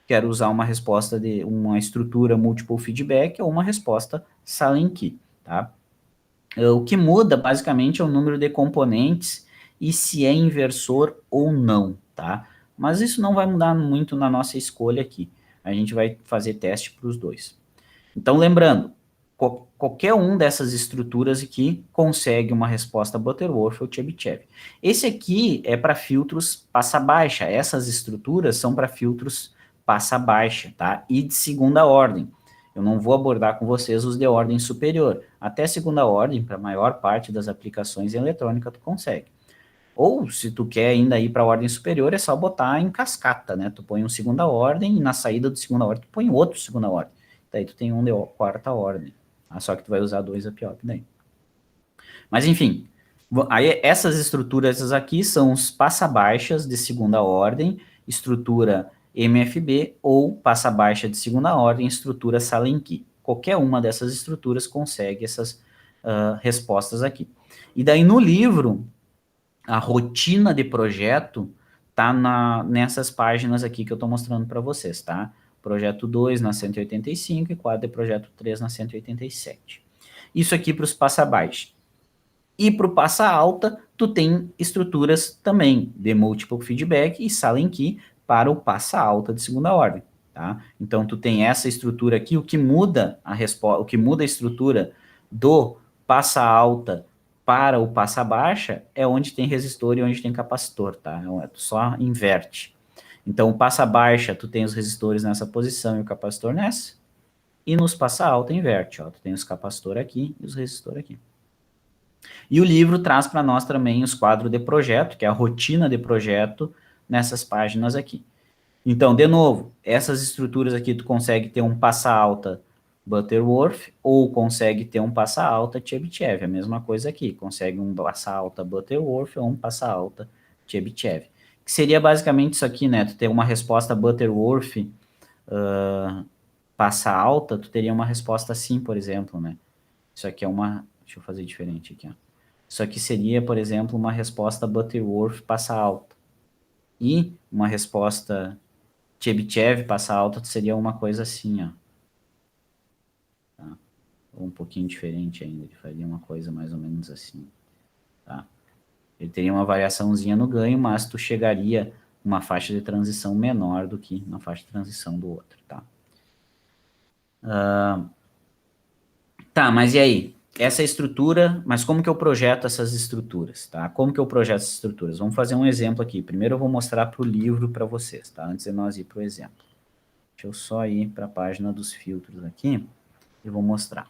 Quero usar uma resposta de uma estrutura multiple feedback ou uma resposta Silent Key, tá? O que muda, basicamente, é o número de componentes e se é inversor ou não, tá? Mas isso não vai mudar muito na nossa escolha aqui. A gente vai fazer teste para os dois. Então, lembrando, qualquer um dessas estruturas aqui consegue uma resposta Butterworth ou Chebyshev. Esse aqui é para filtros passa-baixa. Essas estruturas são para filtros passa-baixa, tá? E de segunda ordem. Eu não vou abordar com vocês os de ordem superior. Até segunda ordem, para a maior parte das aplicações em eletrônica, tu consegue. Ou, se tu quer ainda ir para a ordem superior, é só botar em cascata, né? Tu põe um segunda ordem e na saída do segunda ordem tu põe outro segunda ordem. Daí tu tem um de quarta ordem. Tá? Só que tu vai usar dois up daí. Mas, enfim, aí essas estruturas aqui são os passa-baixas de segunda ordem, estrutura MFB, ou passa-baixa de segunda ordem, estrutura Silent Key. Qualquer uma dessas estruturas consegue essas respostas aqui. E daí no livro, a rotina de projeto tá nessas páginas aqui que eu estou mostrando para vocês, tá? Projeto 2 na 185 e quadro de projeto 3 na 187. Isso aqui para os passa-baixa. E para o passa-alta, tu tem estruturas também de múltiplo feedback e Silent Key para o passa-alta de segunda ordem, tá? Então, tu tem essa estrutura aqui, o que muda a estrutura do passa-alta para o passa-baixa é onde tem resistor e onde tem capacitor, tá? Só inverte. Então, o passa-baixa, tu tem os resistores nessa posição e o capacitor nessa, e nos passa-alta inverte, ó. Tu tem os capacitor aqui e os resistor aqui. E o livro traz para nós também os quadros de projeto, que é a rotina de projeto nessas páginas aqui. Então, de novo, essas estruturas aqui tu consegue ter um passa-alta Butterworth ou consegue ter um passa-alta Chebyshev. A mesma coisa aqui, consegue um passa-alta Butterworth ou um passa-alta Chebyshev. Que seria basicamente isso aqui, né? Tu ter uma resposta Butterworth passa-alta, tu teria uma resposta assim, por exemplo, né? Isso aqui é uma... Deixa eu fazer diferente aqui, ó. Isso aqui seria, por exemplo, uma resposta Butterworth passa-alta. E uma resposta Chebyshev passa-alta seria uma coisa assim, ó. Tá? Ou um pouquinho diferente ainda, ele faria uma coisa mais ou menos assim. Tá? Ele teria uma variaçãozinha no ganho, mas tu chegaria uma faixa de transição menor do que na faixa de transição do outro, tá? Tá, mas e aí? Essa estrutura, mas como que eu projeto essas estruturas, tá? Como que eu projeto essas estruturas? Vamos fazer um exemplo aqui. Primeiro eu vou mostrar para o livro para vocês, tá? Antes de nós ir para o exemplo. Deixa eu só ir para a página dos filtros aqui e vou mostrar.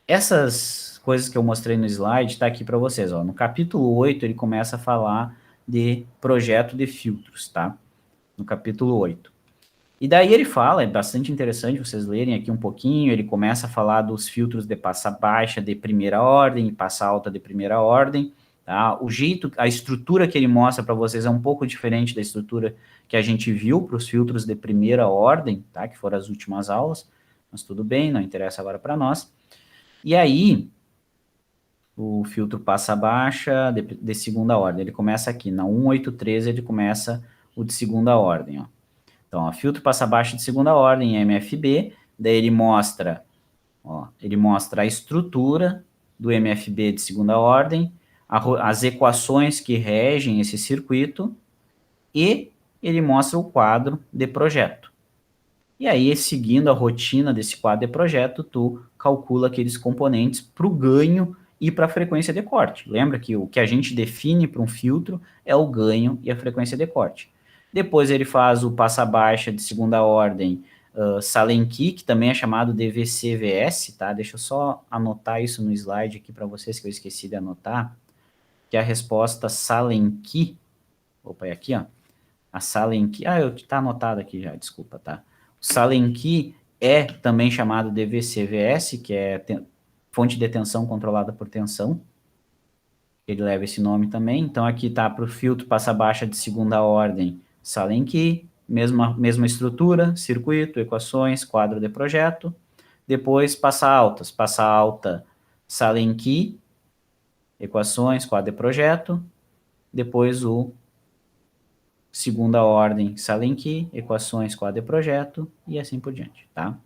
Essas coisas que eu mostrei no slide tá aqui para vocês, ó. No capítulo 8 ele começa a falar de projeto de filtros, tá? No capítulo 8. E daí ele fala, é bastante interessante vocês lerem aqui um pouquinho, ele começa a falar dos filtros de passa baixa de primeira ordem e passa alta de primeira ordem, tá? O jeito, a estrutura que ele mostra para vocês é um pouco diferente da estrutura que a gente viu para os filtros de primeira ordem, tá? Que foram as últimas aulas, mas tudo bem, não interessa agora para nós. E aí, o filtro passa baixa de segunda ordem, ele começa aqui, na 183 ele começa o de segunda ordem, ó. Então, ó, filtro passa baixo de segunda ordem, MFB, daí ele mostra a estrutura do MFB de segunda ordem, as equações que regem esse circuito, e ele mostra o quadro de projeto. E aí, seguindo a rotina desse quadro de projeto, tu calcula aqueles componentes para o ganho e para a frequência de corte. Lembra que o que a gente define para um filtro é o ganho e a frequência de corte. Depois ele faz o passa-baixa de segunda ordem, Salenki, que também é chamado de VCVS, tá? Deixa eu só anotar isso no slide aqui para vocês, que eu esqueci de anotar, que a resposta Salenki, opa, é aqui, ó, a Salenki, tá anotado aqui já, desculpa, tá? O Salenki é também chamado de VCVS, que é fonte de tensão controlada por tensão, ele leva esse nome também. Então aqui tá para o filtro passa-baixa de segunda ordem, Salenki, mesma estrutura, circuito, equações, quadro de projeto. Depois passa alta, Salenki, equações, quadro de projeto. Depois o segunda ordem, Salenki, equações, quadro de projeto, e assim por diante, tá?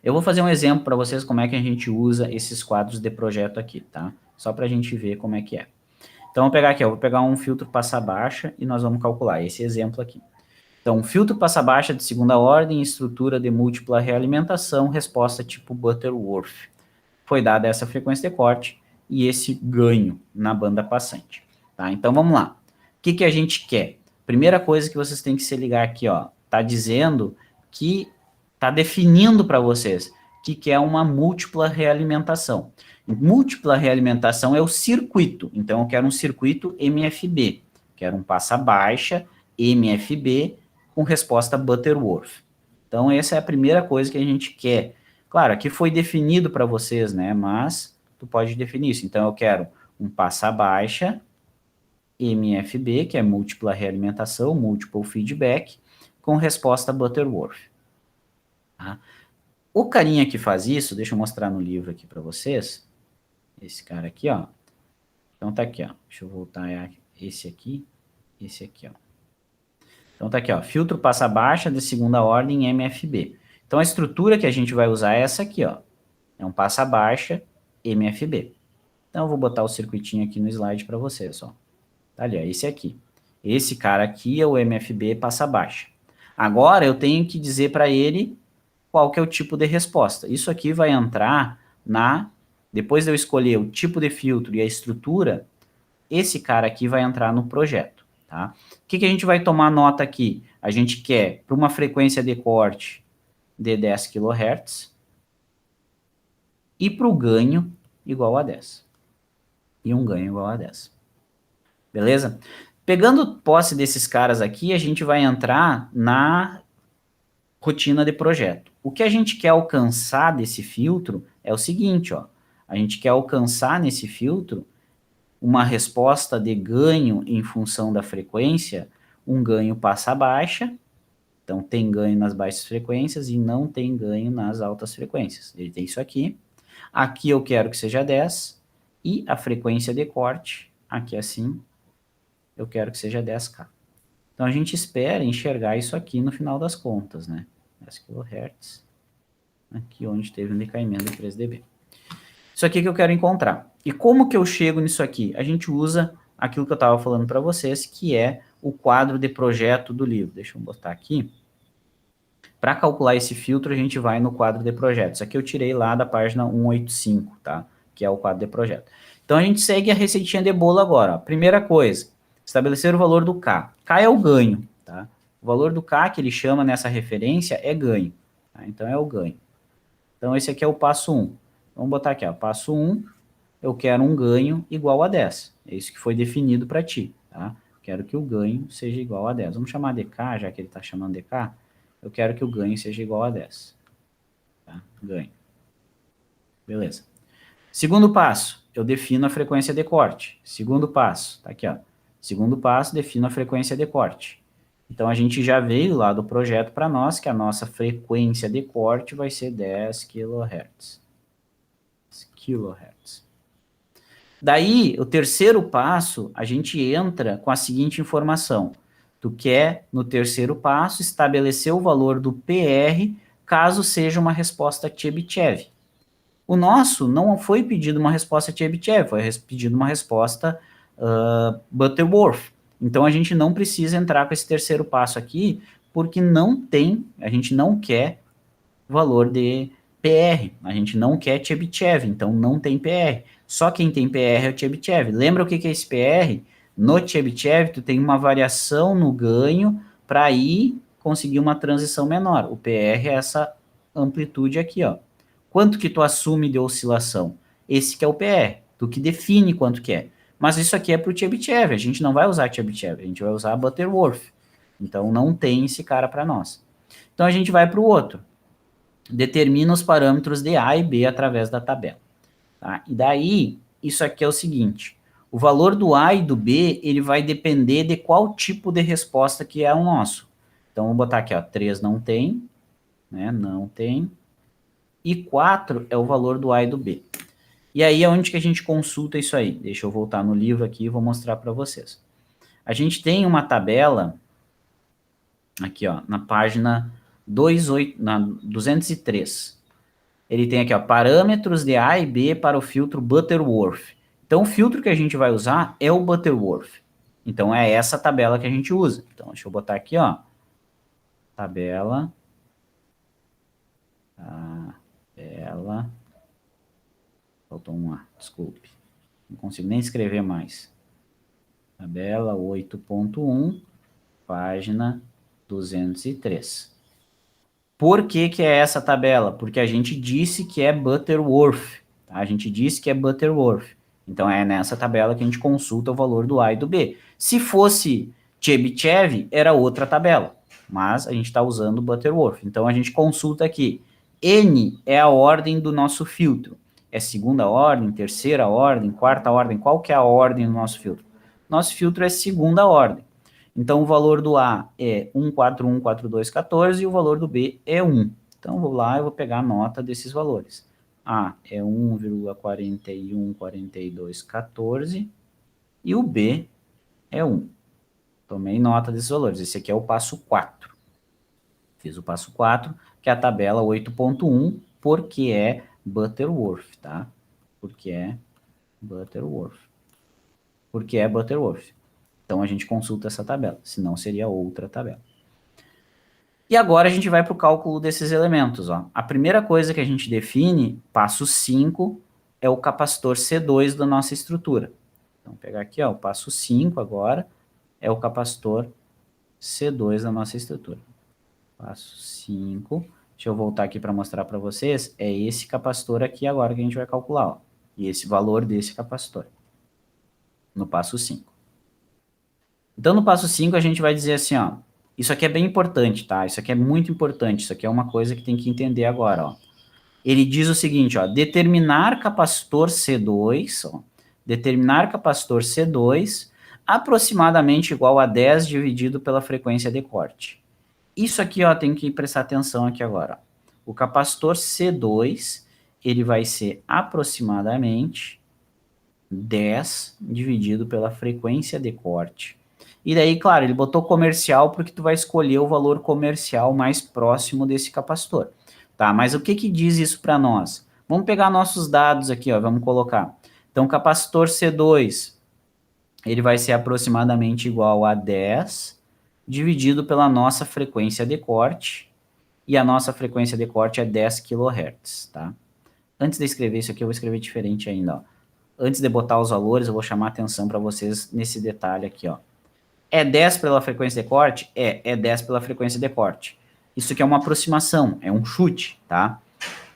Eu vou fazer um exemplo para vocês como é que a gente usa esses quadros de projeto aqui, tá? Só para a gente ver como é que é. Então, vou pegar aqui, eu vou pegar um filtro passa-baixa e nós vamos calcular esse exemplo aqui. Então, filtro passa-baixa de segunda ordem, estrutura de múltipla realimentação, resposta tipo Butterworth. Foi dada essa frequência de corte e esse ganho na banda passante, tá? Então, vamos lá. O que a gente quer? Primeira coisa que vocês têm que se ligar aqui, ó, tá dizendo que tá definindo para vocês que é uma múltipla realimentação. Múltipla realimentação é o circuito, então eu quero um circuito MFB, quero um passa-baixa MFB com resposta Butterworth. Então essa é a primeira coisa que a gente quer. Claro, aqui foi definido para vocês, né, mas tu pode definir isso. Então eu quero um passa-baixa MFB, que é múltipla realimentação, multiple feedback, com resposta Butterworth. Tá? O carinha que faz isso, deixa eu mostrar no livro aqui para vocês, esse cara aqui, ó. Então tá aqui, ó. Deixa eu voltar esse aqui, ó. Então tá aqui, ó. Filtro passa-baixa de segunda ordem MFB. Então a estrutura que a gente vai usar é essa aqui, ó. É um passa-baixa MFB. Então eu vou botar o circuitinho aqui no slide para vocês, ó. Tá ali, ó. Esse aqui. Esse cara aqui é o MFB passa-baixa. Agora eu tenho que dizer para ele qual que é o tipo de resposta. Isso aqui vai entrar depois de eu escolher o tipo de filtro e a estrutura, esse cara aqui vai entrar no projeto, tá? O que a gente vai tomar nota aqui? A gente quer, para uma frequência de corte de 10 kHz, e para o ganho igual a 10. E um ganho igual a 10. Beleza? Pegando posse desses caras aqui, a gente vai entrar na rotina de projeto. O que a gente quer alcançar desse filtro é o seguinte, ó. A gente quer alcançar nesse filtro uma resposta de ganho em função da frequência, um ganho passa-baixa, então tem ganho nas baixas frequências e não tem ganho nas altas frequências. Ele tem isso aqui. Aqui eu quero que seja 10, e a frequência de corte, aqui assim, eu quero que seja 10K. Então a gente espera enxergar isso aqui no final das contas, né? 10 kHz, aqui onde teve um decaimento de 3 dB. Isso aqui que eu quero encontrar. E como que eu chego nisso aqui? A gente usa aquilo que eu estava falando para vocês, que é o quadro de projeto do livro. Deixa eu botar aqui. Para calcular esse filtro, a gente vai no quadro de projeto. Isso aqui eu tirei lá da página 185, tá? Que é o quadro de projeto. Então a gente segue a receitinha de bolo agora. Ó. Primeira coisa, estabelecer o valor do K. K é o ganho, tá? O valor do K que ele chama nessa referência é ganho. Tá? Então é o ganho. Então esse aqui é o passo 1. Vamos botar aqui, ó, passo 1, eu quero um ganho igual a 10. É isso que foi definido para ti, tá? Quero que o ganho seja igual a 10. Vamos chamar de K, já que ele está chamando de K. Eu quero que o ganho seja igual a 10. Tá? Ganho. Beleza. Segundo passo, eu defino a frequência de corte. Segundo passo, tá aqui, ó. Segundo passo, defino a frequência de corte. Então, a gente já veio lá do projeto para nós que a nossa frequência de corte vai ser 10 kHz. Daí, o terceiro passo, a gente entra com a seguinte informação. Tu quer, no terceiro passo, estabelecer o valor do PR, caso seja uma resposta Chebyshev. O nosso não foi pedido uma resposta Chebyshev, foi pedido uma resposta Butterworth. Então, a gente não precisa entrar com esse terceiro passo aqui, porque a gente não quer valor de PR, a gente não quer Chebyshev, então não tem PR. Só quem tem PR é o Chebyshev. Lembra o que é esse PR? No Chebyshev, tu tem uma variação no ganho para aí conseguir uma transição menor. O PR é essa amplitude aqui, ó. Quanto que tu assume de oscilação? Esse que é o PR, tu que define quanto que é. Mas isso aqui é para o Chebyshev, a gente não vai usar Chebyshev, a gente vai usar Butterworth. Então não tem esse cara para nós. Então a gente vai para o outro. Determina os parâmetros de A e B através da tabela. Tá? E daí, isso aqui é o seguinte, o valor do A e do B, ele vai depender de qual tipo de resposta que é o nosso. Então, vou botar aqui, ó, 3 não tem, né, não tem, e 4 é o valor do A e do B. E aí é onde que a gente consulta isso aí. Deixa eu voltar no livro aqui e vou mostrar para vocês. A gente tem uma tabela, aqui ó, na página 203. Ele tem aqui ó, parâmetros de A e B para o filtro Butterworth. Então o filtro que a gente vai usar é o Butterworth. Então é essa tabela que a gente usa. Então deixa eu botar aqui ó, tabela, faltou um A, desculpe. Não consigo nem escrever mais. Tabela 8.1, página 203. Por que que é essa tabela? Porque a gente disse que é Butterworth. Tá? A gente disse que é Butterworth. Então é nessa tabela que a gente consulta o valor do A e do B. Se fosse Chebyshev, era outra tabela. Mas a gente está usando Butterworth. Então a gente consulta aqui. N é a ordem do nosso filtro. É segunda ordem, terceira ordem, quarta ordem. Qual que é a ordem do nosso filtro? Nosso filtro é segunda ordem. Então, o valor do A é 1414214 e o valor do B é 1. Então, eu vou lá e vou pegar a nota desses valores. A é 1,414214 e o B é 1. Tomei nota desses valores. Esse aqui é o passo 4. Fiz o passo 4, que é a tabela 8.1, porque é Butterworth, tá? Porque é Butterworth. Porque é Butterworth. Então, a gente consulta essa tabela, senão seria outra tabela. E agora a gente vai para o cálculo desses elementos. Ó. A primeira coisa que a gente define, passo 5, é o capacitor C2 da nossa estrutura. Então, vou pegar aqui, ó, o passo 5 agora é o capacitor C2 da nossa estrutura. Passo 5. Deixa eu voltar aqui para mostrar para vocês. É esse capacitor aqui agora que a gente vai calcular. Ó, e esse valor desse capacitor. No passo 5. Então, no passo 5, a gente vai dizer assim, ó, isso aqui é bem importante, tá? Isso aqui é muito importante, isso aqui é uma coisa que tem que entender agora, ó. Ele diz o seguinte, ó, determinar capacitor C2, ó, determinar capacitor C2 aproximadamente igual a 10 dividido pela frequência de corte. Isso aqui, ó, tem que prestar atenção aqui agora, ó. O capacitor C2, ele vai ser aproximadamente 10 dividido pela frequência de corte. E daí, claro, ele botou comercial porque tu vai escolher o valor comercial mais próximo desse capacitor. Tá, mas o que que diz isso para nós? Vamos pegar nossos dados aqui, ó, vamos colocar. Então, o capacitor C2, ele vai ser aproximadamente igual a 10 dividido pela nossa frequência de corte. E a nossa frequência de corte é 10 kHz, tá? Antes de escrever isso aqui, eu vou escrever diferente ainda, ó. Antes de botar os valores, eu vou chamar a atenção para vocês nesse detalhe aqui, ó. É 10 pela frequência de corte? É 10 pela frequência de corte. Isso aqui é uma aproximação, é um chute, tá?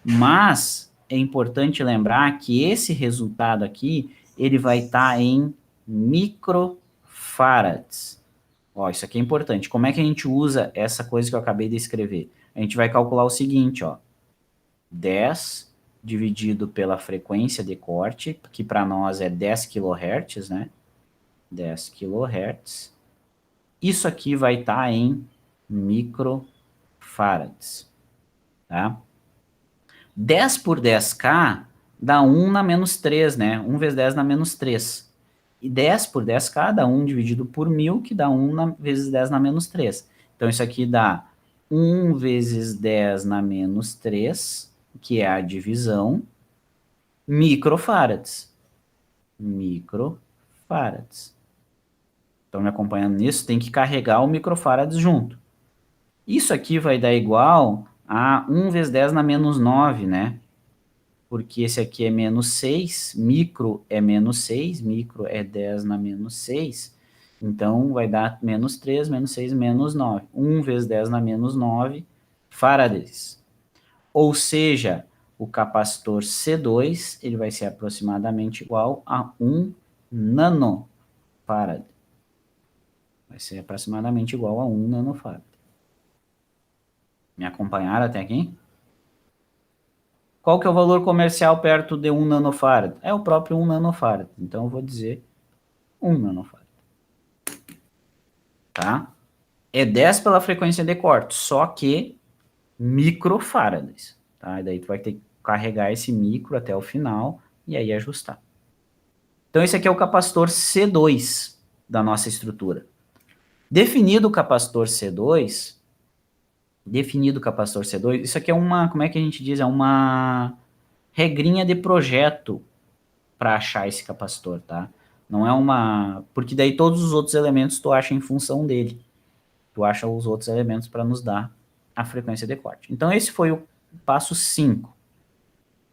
Mas é importante lembrar que esse resultado aqui, ele vai estar em microfarads. Ó, isso aqui é importante. Como é que a gente usa essa coisa que eu acabei de escrever? A gente vai calcular o seguinte, ó. 10 dividido pela frequência de corte, que para nós é 10 kHz, né? 10 kHz. Isso aqui vai estar em microfarads, tá? 10 por 10K dá 1 na menos 3, né? 1 vezes 10 na menos 3. E 10 por 10K dá 1 dividido por 1000, que dá 1 vezes 10 na menos 3. Então, isso aqui dá 1 vezes 10 na menos 3, que é a divisão, microfarads. Microfarads. Estão me acompanhando nisso? Tem que carregar o microfarads junto. Isso aqui vai dar igual a 1 vezes 10 na menos 9, né? Porque esse aqui é menos 6, micro é menos 6, micro é 10 na menos 6, então vai dar menos 3, menos 6, menos 9. 1 vezes 10 na menos 9 farads. Ou seja, o capacitor C2 ele vai ser aproximadamente igual a 1 nanofarad. Vai ser aproximadamente igual a 1 nanofarad. Me acompanharam até aqui? Qual que é o valor comercial perto de 1 nanofarad? É o próprio 1 nanofarad. Então, eu vou dizer 1 nanofarad. Tá? É 10 pela frequência de corte, só que microfarads. Tá? E daí tu vai ter que carregar esse micro até o final e aí ajustar. Então, esse aqui é o capacitor C2 da nossa estrutura. Definido o capacitor C2, isso aqui é uma, como é que a gente diz? É uma regrinha de projeto para achar esse capacitor, tá? Não é uma... Porque daí todos os outros elementos tu acha em função dele. Tu acha os outros elementos para nos dar a frequência de corte. Então, esse foi o passo 5.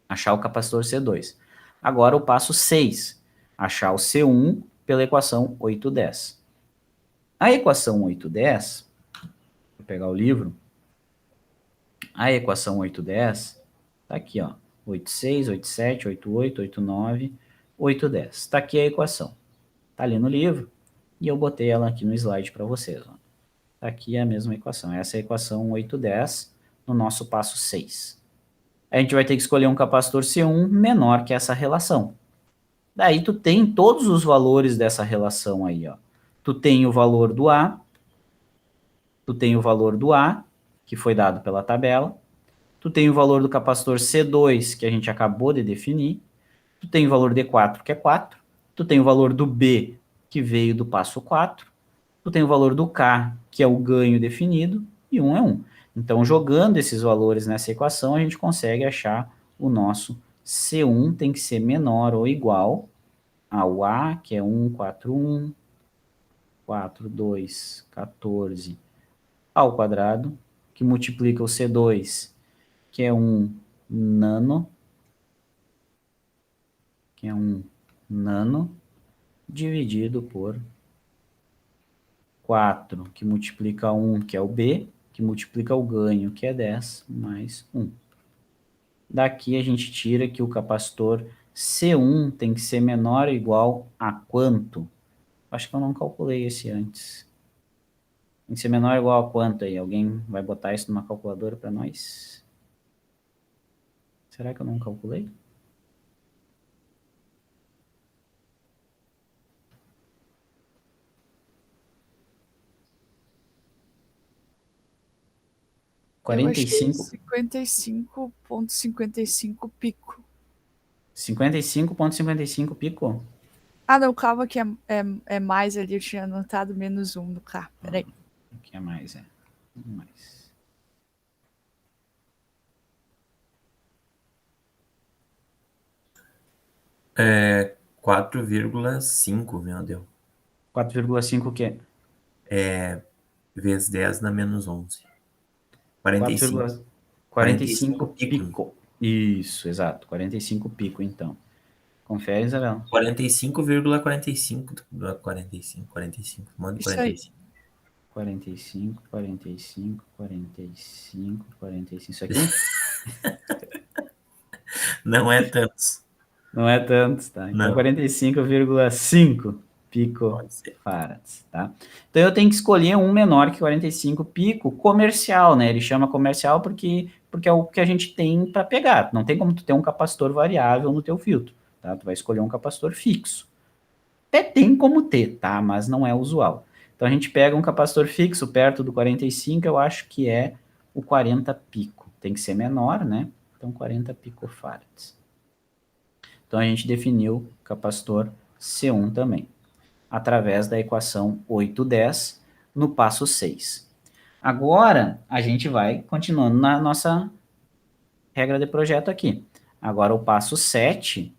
Achar o capacitor C2. Agora, o passo 6. Achar o C1 pela equação 810. A equação 810, vou pegar o livro, a equação 810, tá aqui, ó, 86, 87, 88, 89, 810. Está aqui a equação. Está ali no livro, e eu botei ela aqui no slide para vocês. Ó. Tá aqui a mesma equação. Essa é a equação 810 no nosso passo 6. A gente vai ter que escolher um capacitor C1 menor que essa relação. Daí tu tem todos os valores dessa relação aí, ó. Tu tem o valor do A, que foi dado pela tabela. Tu tem o valor do capacitor C2, que a gente acabou de definir. Tu tem o valor D4, que é 4. Tu tem o valor do B, que veio do passo 4. Tu tem o valor do K, que é o ganho definido, e 1 é 1. Então, jogando esses valores nessa equação, a gente consegue achar o nosso C1 tem que ser menor ou igual ao A, que é 1, 4, 1, 4, 2, 14 ao quadrado, que multiplica o C2, que é 1 nano, dividido por 4, que multiplica 1, que é o B, que multiplica o ganho, que é 10, mais 1. Daqui a gente tira que o capacitor C1 tem que ser menor ou igual a quanto? Acho que eu não calculei esse antes. Tem que ser menor ou igual a quanto aí? Alguém vai botar isso numa calculadora para nós? Será que eu não calculei? Eu achei 45. 55,55 pico. 55,55 pico? Ah, não, calma que é mais ali, eu tinha anotado menos 1 no K. Peraí. O que é mais? É mais. É 4,5, meu Deus. 4,5 o quê? Vezes 10 na menos 11. 45. 45 pico. pico. Isso, exato. 45 pico, então. Confere, Isabel. 45,45. 45. Manda Isso aí. 45. 45. Isso aqui? Não é tantos. Não é tanto, tá? Então, Não. 45,5 Pode ser. picofarads, tá? Então, eu tenho que escolher um menor que 45 pico comercial, né? Ele chama comercial porque é o que a gente tem para pegar. Não tem como tu ter um capacitor variável no teu filtro, tá? Tu vai escolher um capacitor fixo. Até tem como ter, tá? Mas não é usual. Então, a gente pega um capacitor fixo perto do 45, eu acho que é o 40 pico. Tem que ser menor, né? Então, 40 picofarads. Então, a gente definiu o capacitor C1 também, através da equação 810, no passo 6. Agora, a gente vai continuando na nossa regra de projeto aqui. Agora, o passo 7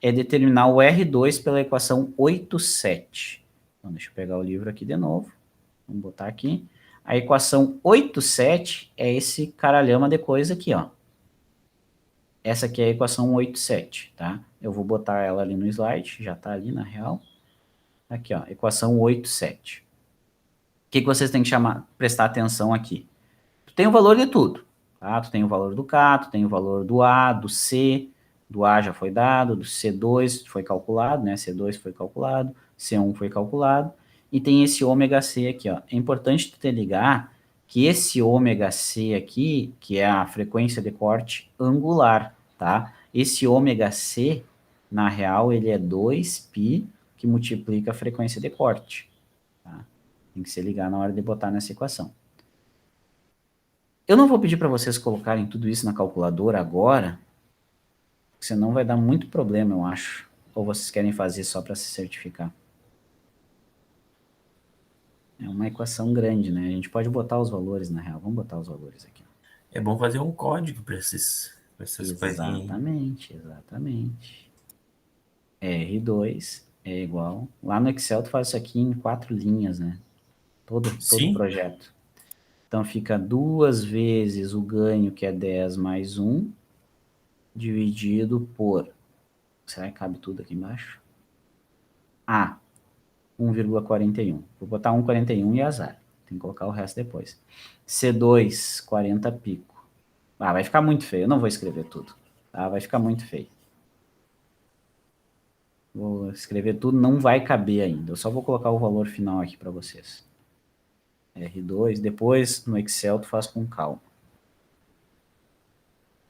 é determinar o R2 pela equação 87. Então, deixa eu pegar o livro aqui de novo. Vamos botar aqui. A equação 87 é esse caralhama de coisa aqui, ó. Essa aqui é a equação 87, tá? Eu vou botar ela ali no slide, já tá ali na real. Aqui, ó, equação 87. O que vocês têm que prestar atenção aqui? Tu tem o valor de tudo, tá? Tu tem o valor do K, tu tem o valor do A, do C, do A já foi dado, do C2 foi calculado, né? C2 foi calculado, C1 foi calculado, e tem esse ômega C aqui, ó. É importante tu te ligar que esse ômega C aqui, que é a frequência de corte angular, tá? Esse ômega C, na real, ele é 2π que multiplica a frequência de corte, tá? Tem que se ligar na hora de botar nessa equação. Eu não vou pedir para vocês colocarem tudo isso na calculadora agora, senão vai dar muito problema, eu acho. Ou vocês querem fazer só para se certificar? É uma equação grande, né? A gente pode botar os valores, na real. Vamos botar os valores aqui. É bom fazer um código para essas coisinhas aí. Exatamente. R2 é igual... Lá no Excel tu faz isso aqui em 4 linhas, né? Todo Sim. projeto. Então fica 2 vezes o ganho, que é 10 mais 1, dividido por... Será que cabe tudo aqui embaixo? 1,41. Vou botar 1,41 e azar. Tem que colocar o resto depois. C2, 40 pico. Vai ficar muito feio. Eu não vou escrever tudo. Tá? Vai ficar muito feio. Vou escrever tudo, não vai caber ainda. Eu só vou colocar o valor final aqui para vocês. R2. Depois, no Excel, tu faz com calma.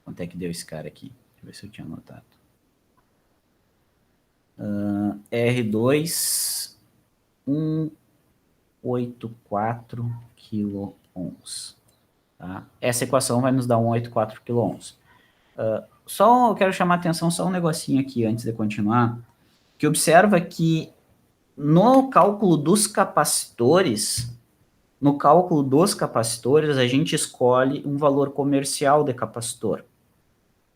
Quanto é que deu esse cara aqui? Deixa eu ver se eu tinha anotado. R2, 184 kΩ. Tá? Essa equação vai nos dar 184 kΩ. Só eu quero chamar a atenção só um negocinho aqui antes de continuar, que observa que no cálculo dos capacitores, a gente escolhe um valor comercial de capacitor.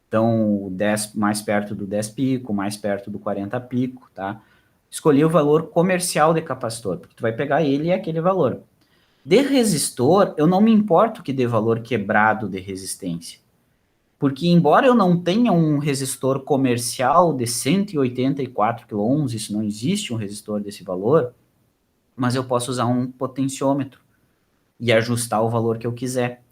Então, o 10 mais perto do 10 pico, mais perto do 40 pico, tá? Escolhi o valor comercial de capacitor, porque tu vai pegar ele e aquele valor. De resistor, eu não me importo que dê valor quebrado de resistência. Porque embora eu não tenha um resistor comercial de 184 kΩ, isso não existe um resistor desse valor, mas eu posso usar um potenciômetro e ajustar o valor que eu quiser.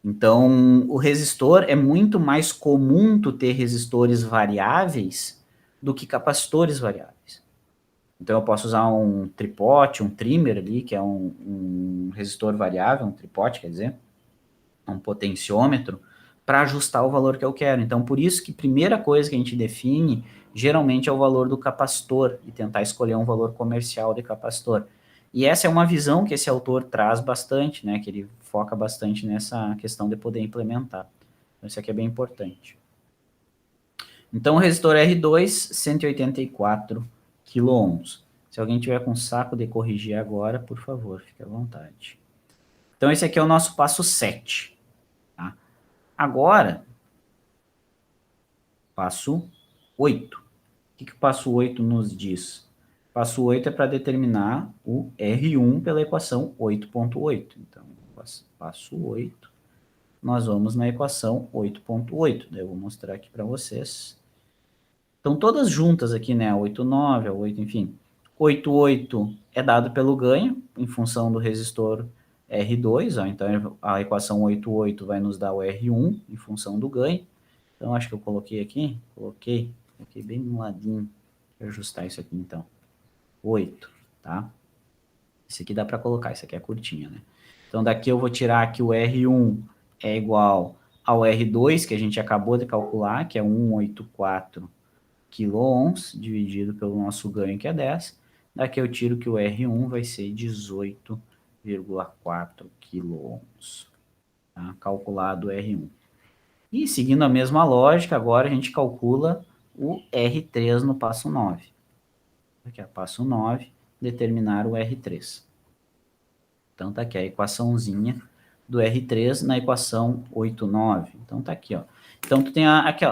Então, o resistor é muito mais comum tu ter resistores variáveis do que capacitores variáveis. Então, eu posso usar um tripote, um trimmer ali, que é um resistor variável, um tripote, quer dizer, um potenciômetro, para ajustar o valor que eu quero. Então, por isso que a primeira coisa que a gente define, geralmente, é o valor do capacitor, e tentar escolher um valor comercial de capacitor. E essa é uma visão que esse autor traz bastante, né, que ele foca bastante nessa questão de poder implementar. Então, isso aqui é bem importante. Então, o resistor R2, 184 kΩ. Se alguém tiver com saco de corrigir agora, por favor, fique à vontade. Então, esse aqui é o nosso passo 7. Tá? Agora, passo 8. O que o passo 8 nos diz? Passo 8 é para determinar o R1 pela equação 8.8. Então, passo 8, nós vamos na equação 8.8. Eu vou mostrar aqui para vocês. Estão todas juntas aqui, né? 8,9, 8, enfim. 8,8 é dado pelo ganho, em função do resistor R2, ó. Então a equação 8,8 vai nos dar o R1, em função do ganho. Então acho que eu coloquei aqui, coloquei bem no ladinho. Vou ajustar isso aqui então. 8, tá? Esse aqui dá para colocar, esse aqui é curtinho, né? Então daqui eu vou tirar que o R1 é igual ao R2, que a gente acabou de calcular, que é 184 kΩ, dividido pelo nosso ganho, que é 10. Daqui eu tiro que o R1 vai ser 18,4 kΩ. Tá? Calculado o R1. E seguindo a mesma lógica, agora a gente calcula o R3 no passo 9. Aqui é passo 9, determinar o R3. Então tá aqui a equaçãozinha do R3 na equação 8,9. Então tá aqui, ó. Então tu tem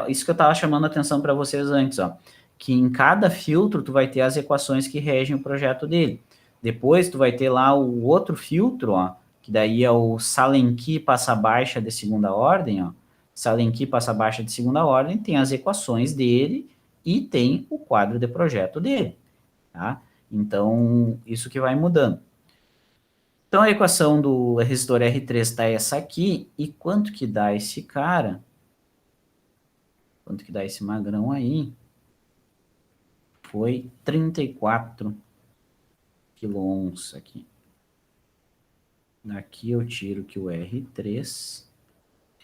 isso que eu estava chamando a atenção para vocês antes, ó, que em cada filtro tu vai ter as equações que regem o projeto dele. Depois tu vai ter lá o outro filtro, ó, que daí é o Salenki passa baixa de segunda ordem, ó. Salenki passa baixa de segunda ordem, tem as equações dele e tem o quadro de projeto dele, tá? Então, isso que vai mudando. Então, a equação do resistor R3 está essa aqui, e quanto que dá esse cara? Quanto que dá esse magrão aí? Foi 34 quiloohms aqui. Daqui eu tiro que o R3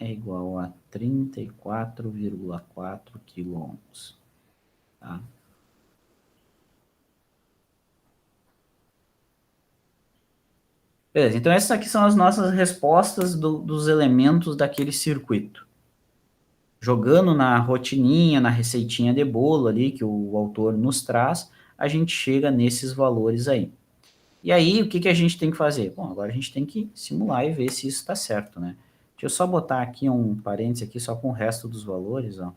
é igual a 34,4 quiloohms. Tá? Beleza, então essas aqui são as nossas respostas dos elementos daquele circuito. Jogando na rotininha, na receitinha de bolo ali que o autor nos traz, a gente chega nesses valores aí. E aí, o que, que a gente tem que fazer? Bom, agora a gente tem que simular e ver se isso está certo, né? Deixa eu só botar aqui um parênteses aqui só com o resto dos valores, ó.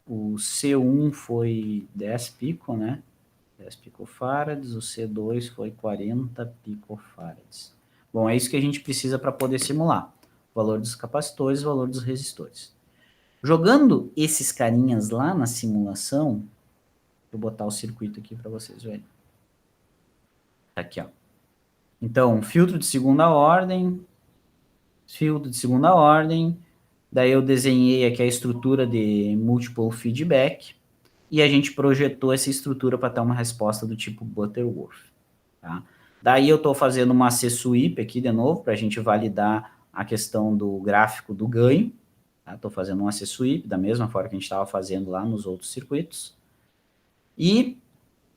O C1 foi 10 pico, né? 10 picofarads, o C2 foi 40 picofarads. Bom, é isso que a gente precisa para poder simular. O valor dos capacitores e o valor dos resistores. Jogando esses carinhas lá na simulação, vou botar o circuito aqui para vocês verem. Aqui, ó. Então, filtro de segunda ordem, daí eu desenhei aqui a estrutura de multiple feedback, e a gente projetou essa estrutura para ter uma resposta do tipo Butterworth. Tá? Daí eu estou fazendo uma C-sweep aqui de novo, para a gente validar a questão do gráfico do ganho. Estou fazendo uma C-sweep, da mesma forma que a gente estava fazendo lá nos outros circuitos. E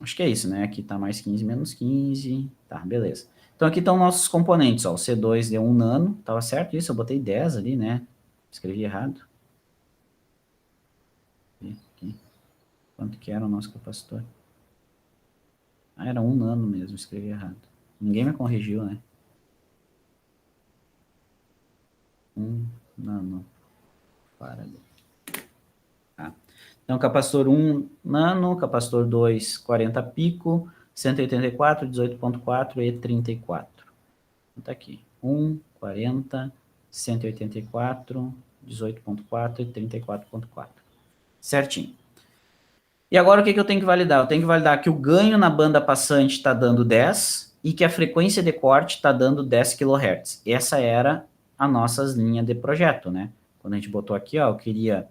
acho que é isso, né? Aqui está mais 15, menos 15. Tá, beleza. Então aqui estão nossos componentes, ó. O C2 deu 1 nano, estava certo isso? Eu botei 10 ali, né? Escrevi errado. Aqui. Quanto que era o nosso capacitor? Ah, era 1 nano mesmo, escrevi errado. Ninguém me corrigiu, né? 1 nano. Farad. Tá. Então, capacitor 1 nano, capacitor 2, 40 pico, 184, 18.4 e 34. Então, tá aqui. 1, 40, 184, 18.4 e 34.4. Certinho. E agora o que eu tenho que validar? Eu tenho que validar que o ganho na banda passante está dando 10 e que a frequência de corte está dando 10 kHz. Essa era a nossa linha de projeto, né? Quando a gente botou aqui, ó, eu queria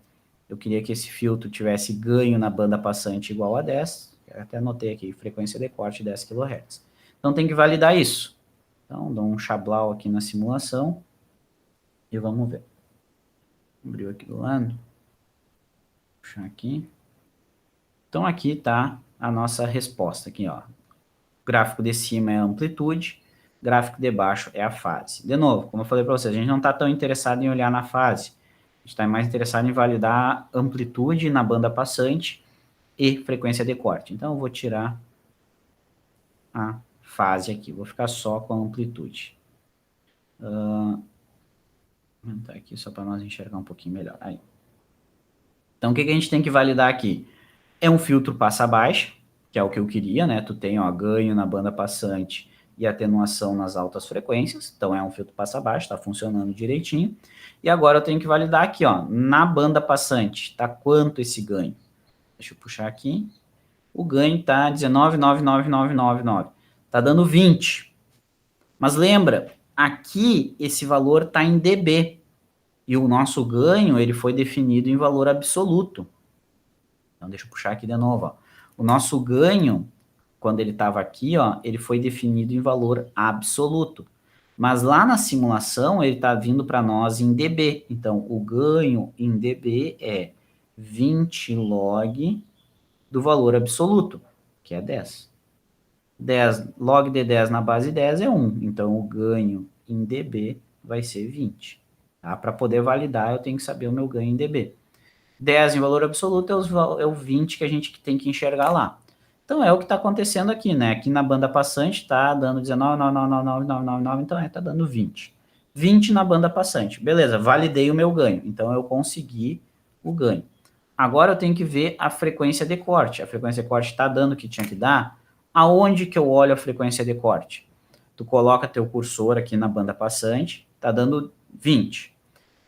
que esse filtro tivesse ganho na banda passante igual a 10. Eu até anotei aqui, frequência de corte 10 kHz. Então tem que validar isso. Então dou um chablau aqui na simulação e vamos ver. Abriu aqui do lado. Vou puxar aqui. Então, aqui está a nossa resposta. Aqui, ó. O gráfico de cima é a amplitude, o gráfico de baixo é a fase. De novo, como eu falei para vocês, a gente não está tão interessado em olhar na fase. A gente está mais interessado em validar amplitude na banda passante e frequência de corte. Então, eu vou tirar a fase aqui. Vou ficar só com a amplitude. Vou aumentar aqui só para nós enxergar um pouquinho melhor. Aí. Então, o que a gente tem que validar aqui? É um filtro passa-baixa, que é o que eu queria, né? Tu tem, ó, ganho na banda passante e atenuação nas altas frequências. Então, é um filtro passa-baixa, está funcionando direitinho. E agora eu tenho que validar aqui, ó, na banda passante, tá quanto esse ganho? Deixa eu puxar aqui. O ganho tá 19,99999. Tá dando 20. Mas lembra, aqui esse valor tá em dB. E o nosso ganho, ele foi definido em valor absoluto. Então, deixa eu puxar aqui de novo, ó. O nosso ganho, quando ele estava aqui, ó, ele foi definido em valor absoluto. Mas lá na simulação, ele está vindo para nós em dB. Então, o ganho em dB é 20 log do valor absoluto, que é 10. 10 log de 10 na base 10 é 1. Então, o ganho em dB vai ser 20. Tá? Para poder validar, eu tenho que saber o meu ganho em dB. 10 em valor absoluto é o 20 que a gente tem que enxergar lá. Então, é o que está acontecendo aqui, né? Aqui na banda passante está dando 19,99999, então está dando 20. 20 na banda passante. Beleza, validei o meu ganho. Então, eu consegui o ganho. Agora, eu tenho que ver a frequência de corte. A frequência de corte está dando o que tinha que dar? Aonde que eu olho a frequência de corte? Tu coloca teu cursor aqui na banda passante, está dando 20.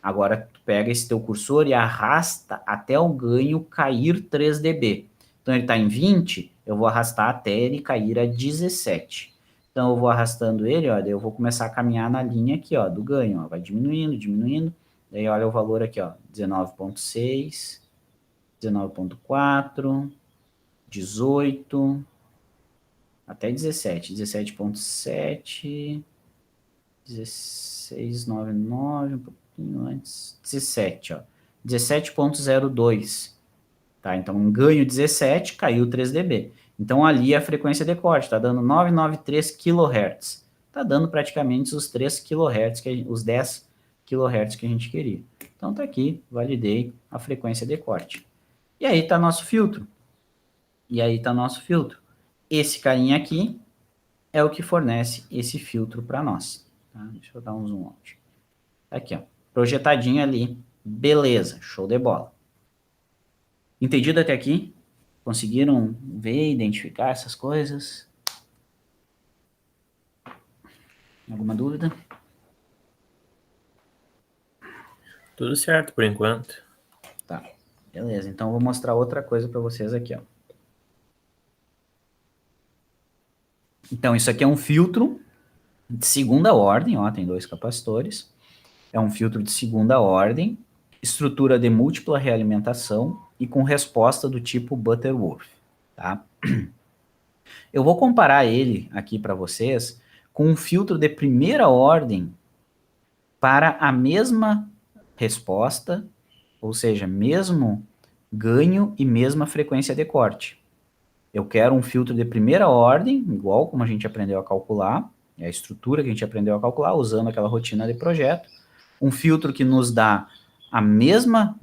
Agora, tu pega esse teu cursor e arrasta até o ganho cair 3 dB. Então, ele está em 20, eu vou arrastar até ele cair a 17. Então, eu vou arrastando ele, ó, daí eu vou começar a caminhar na linha aqui, ó, do ganho, ó, vai diminuindo, diminuindo. Daí, olha o valor aqui, ó, 19,6, 19,4, 18, até 17, 17,7, 16,99, um pouquinho antes, 17, ó, 17,02, tá? Então, um ganho 17, caiu 3 dB. Então, ali a frequência de corte, tá dando 993 kHz. Tá dando praticamente os 3 kHz, os 10 kHz que a gente queria. Então, tá aqui, validei a frequência de corte. E aí tá nosso filtro. Esse carinha aqui é o que fornece esse filtro para nós. Tá? Deixa eu dar um zoom out. Aqui, ó. Projetadinho ali. Beleza, show de bola. Entendido até aqui? Conseguiram ver, identificar essas coisas? Alguma dúvida? Tudo certo por enquanto. Tá, beleza. Então, eu vou mostrar outra coisa para vocês aqui, ó. Então, isso aqui é um filtro de segunda ordem, ó, tem 2 capacitores. É um filtro de segunda ordem, estrutura de múltipla realimentação e com resposta do tipo Butterworth, tá? Eu vou comparar ele aqui para vocês com um filtro de primeira ordem para a mesma resposta, ou seja, mesmo ganho e mesma frequência de corte. Eu quero um filtro de primeira ordem, igual como a gente aprendeu a calcular, é a estrutura que a gente aprendeu a calcular, usando aquela rotina de projeto. Um filtro que nos dá a mesma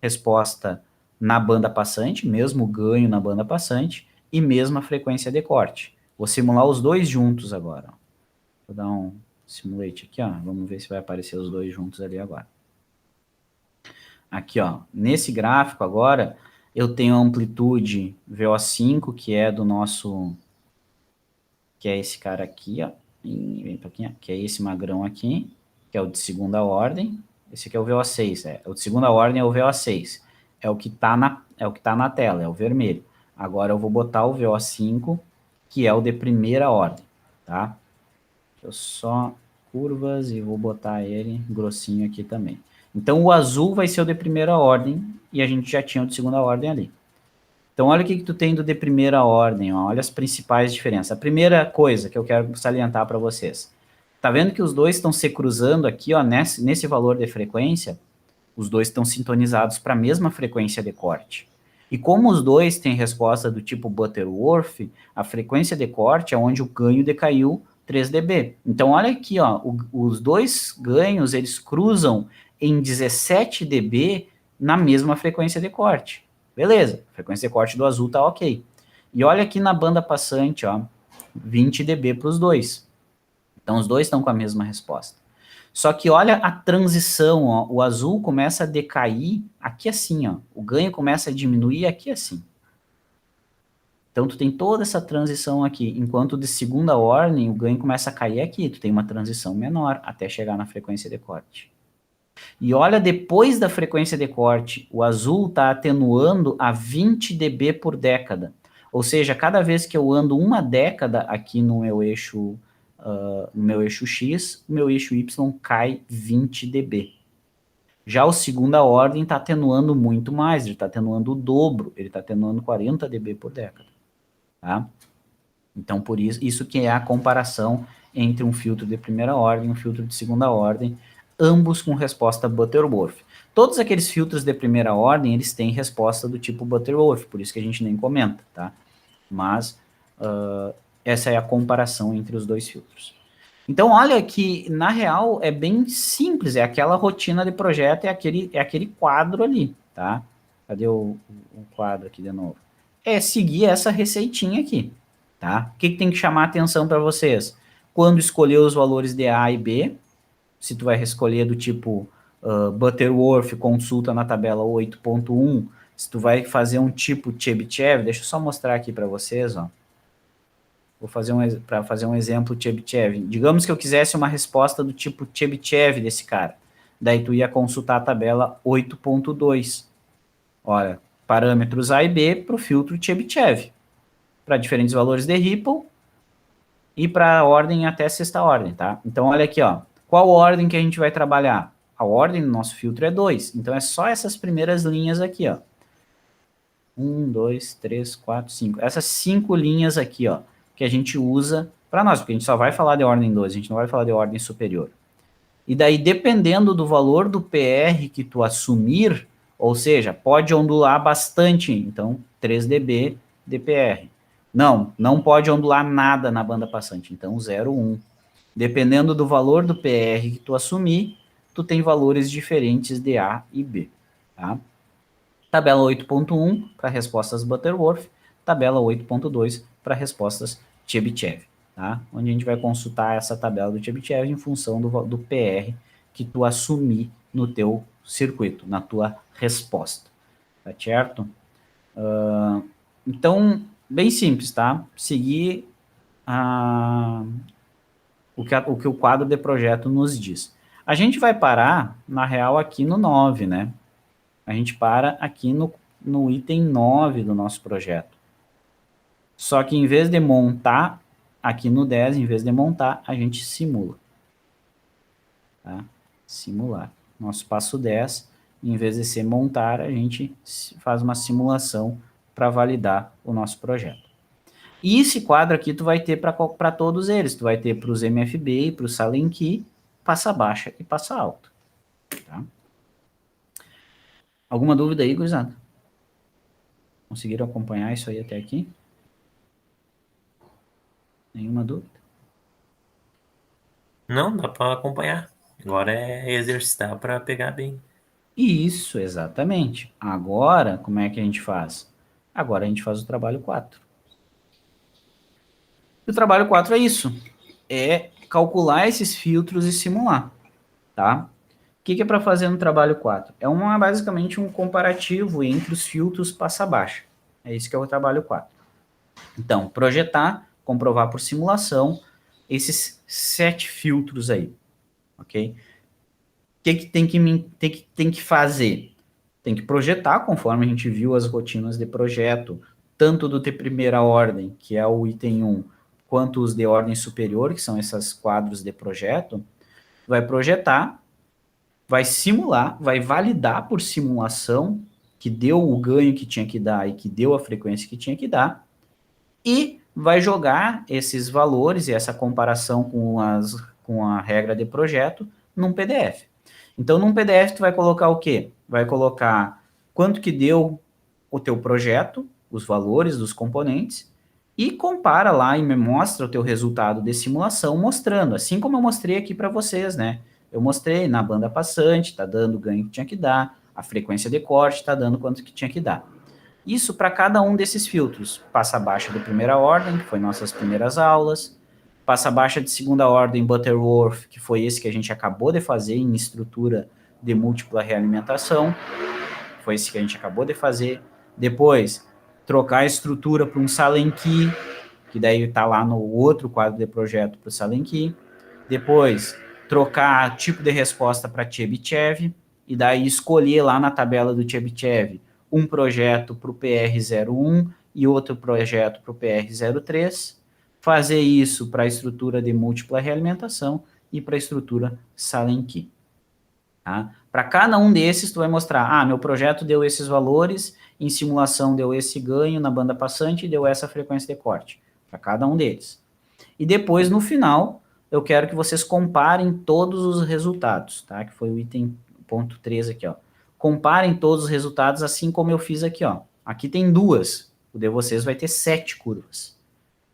resposta na banda passante, mesmo ganho na banda passante, e mesma frequência de corte. Vou simular os dois juntos agora. Vou dar um simulate aqui, ó. Vamos ver se vai aparecer os dois juntos ali agora. Aqui, ó. Nesse gráfico agora, eu tenho a amplitude VO5, que é do nosso... que é esse cara aqui, ó. Vem pra aqui, ó. Que é esse magrão aqui, que é o de segunda ordem. Esse aqui é o VO6, o de segunda ordem é o VO6. É o que tá na tela, é o vermelho. Agora eu vou botar o VO5, que é o de primeira ordem, tá? Eu só curvas e vou botar ele grossinho aqui também. Então o azul vai ser o de primeira ordem e a gente já tinha o de segunda ordem ali. Então olha o que tu tem do de primeira ordem, ó, olha as principais diferenças. A primeira coisa que eu quero salientar para vocês. Tá vendo que os dois estão se cruzando aqui, ó, nesse valor de frequência? Os dois estão sintonizados para a mesma frequência de corte. E como os dois têm resposta do tipo Butterworth, a frequência de corte é onde o ganho decaiu 3 dB. Então, olha aqui, ó, os dois ganhos, eles cruzam em 17 dB na mesma frequência de corte. Beleza, a frequência de corte do azul tá ok. E olha aqui na banda passante, ó, 20 dB para os dois. Então, os dois estão com a mesma resposta. Só que olha a transição, ó, o azul começa a decair aqui assim, ó, o ganho começa a diminuir aqui assim. Então, tu tem toda essa transição aqui, enquanto de segunda ordem, o ganho começa a cair aqui, tu tem uma transição menor até chegar na frequência de corte. E olha, depois da frequência de corte, o azul está atenuando a 20 dB por década. Ou seja, cada vez que eu ando uma década aqui no meu eixo X, o meu eixo Y cai 20 dB. Já o segunda ordem está atenuando muito mais, ele está atenuando o dobro, ele está atenuando 40 dB por década. Tá? Então, por isso que é a comparação entre um filtro de primeira ordem e um filtro de segunda ordem, ambos com resposta Butterworth. Todos aqueles filtros de primeira ordem, eles têm resposta do tipo Butterworth, por isso que a gente nem comenta, tá? Mas essa é a comparação entre os dois filtros. Então, olha que, na real, é bem simples, é aquela rotina de projeto, é aquele quadro ali, tá? Cadê o quadro aqui de novo? É seguir essa receitinha aqui, tá? O que tem que chamar a atenção para vocês? Quando escolher os valores de A e B, se tu vai escolher do tipo Butterworth, consulta na tabela 8.1, se tu vai fazer um tipo Chebyshev, deixa eu só mostrar aqui para vocês, ó. Vou fazer para fazer um exemplo Chebyshev. Digamos que eu quisesse uma resposta do tipo Chebyshev desse cara. Daí tu ia consultar a tabela 8.2. Olha, parâmetros A e B para o filtro Chebyshev. Para diferentes valores de Ripple e para a ordem até sexta ordem, tá? Então, olha aqui, ó. Qual ordem que a gente vai trabalhar? A ordem do nosso filtro é 2. Então, é só essas primeiras linhas aqui, ó. 1, 2, 3, 4, 5. Essas 5 linhas aqui, ó, que a gente usa para nós, porque a gente só vai falar de ordem 2, a gente não vai falar de ordem superior. E daí, dependendo do valor do PR que tu assumir, ou seja, pode ondular bastante, então 3 dB de PR. Não pode ondular nada na banda passante, então 0,1. Dependendo do valor do PR que tu assumir, tu tem valores diferentes de A e B, tá? Tabela 8.1 para respostas Butterworth, tabela 8.2 para respostas Chebyshev, tá? Onde a gente vai consultar essa tabela do Chebyshev em função do PR que tu assumir no teu circuito, na tua resposta, tá certo? Então, bem simples, tá? Seguir o que o quadro de projeto nos diz. A gente vai parar, na real, aqui no 9, né? A gente para aqui no item 9 do nosso projeto. Só que em vez de montar, aqui no 10, em vez de montar, a gente simula. Tá? Simular. Nosso passo 10, em vez de ser montar, a gente faz uma simulação para validar o nosso projeto. E esse quadro aqui tu vai ter para todos eles. Tu vai ter para os MFB e para o Silent Key, passa baixa e passa alta. Tá? Alguma dúvida aí, gurizada? Conseguiram acompanhar isso aí até aqui? Nenhuma dúvida? Não, dá para acompanhar. Agora é exercitar para pegar bem. Isso, exatamente. Agora, como é que a gente faz? Agora a gente faz o trabalho 4. O trabalho 4 é isso. É calcular esses filtros e simular, tá? O que é para fazer no trabalho 4? É basicamente um comparativo entre os filtros passa-baixa. É isso que é o trabalho 4. Então, projetar, comprovar por simulação esses 7 filtros aí, ok? O que tem que fazer? Tem que projetar, conforme a gente viu as rotinas de projeto, tanto do de primeira ordem, que é o item 1, quanto os de ordem superior, que são esses quadros de projeto. Vai projetar, vai simular, vai validar por simulação que deu o ganho que tinha que dar e que deu a frequência que tinha que dar, e vai jogar esses valores e essa comparação com a regra de projeto num PDF. Então, num PDF, tu vai colocar o quê? Vai colocar quanto que deu o teu projeto, os valores dos componentes, e compara lá e me mostra o teu resultado de simulação, mostrando, assim como eu mostrei aqui para vocês, né? Eu mostrei na banda passante, tá dando o ganho que tinha que dar, a frequência de corte tá dando quanto que tinha que dar. Isso para cada um desses filtros. Passa baixa de primeira ordem, que foi nossas primeiras aulas. Passa baixa de segunda ordem, Butterworth, que foi esse que a gente acabou de fazer em estrutura de múltipla realimentação. Foi esse que a gente acabou de fazer. Depois, trocar a estrutura para um Silent Key, que daí está lá no outro quadro de projeto para o Silent Key. Depois, trocar tipo de resposta para Chebyshev, e daí escolher lá na tabela do Chebyshev um projeto para o PR01 e outro projeto para o PR03, fazer isso para a estrutura de múltipla realimentação e para a estrutura Silent Key. Tá? Para cada um desses, tu vai mostrar, meu projeto deu esses valores, em simulação deu esse ganho, na banda passante deu essa frequência de corte, para cada um deles. E depois, no final, eu quero que vocês comparem todos os resultados, tá? Que foi o item ponto 3 aqui, ó. Comparem todos os resultados assim como eu fiz aqui, ó. Aqui tem 2, o de vocês vai ter 7 curvas,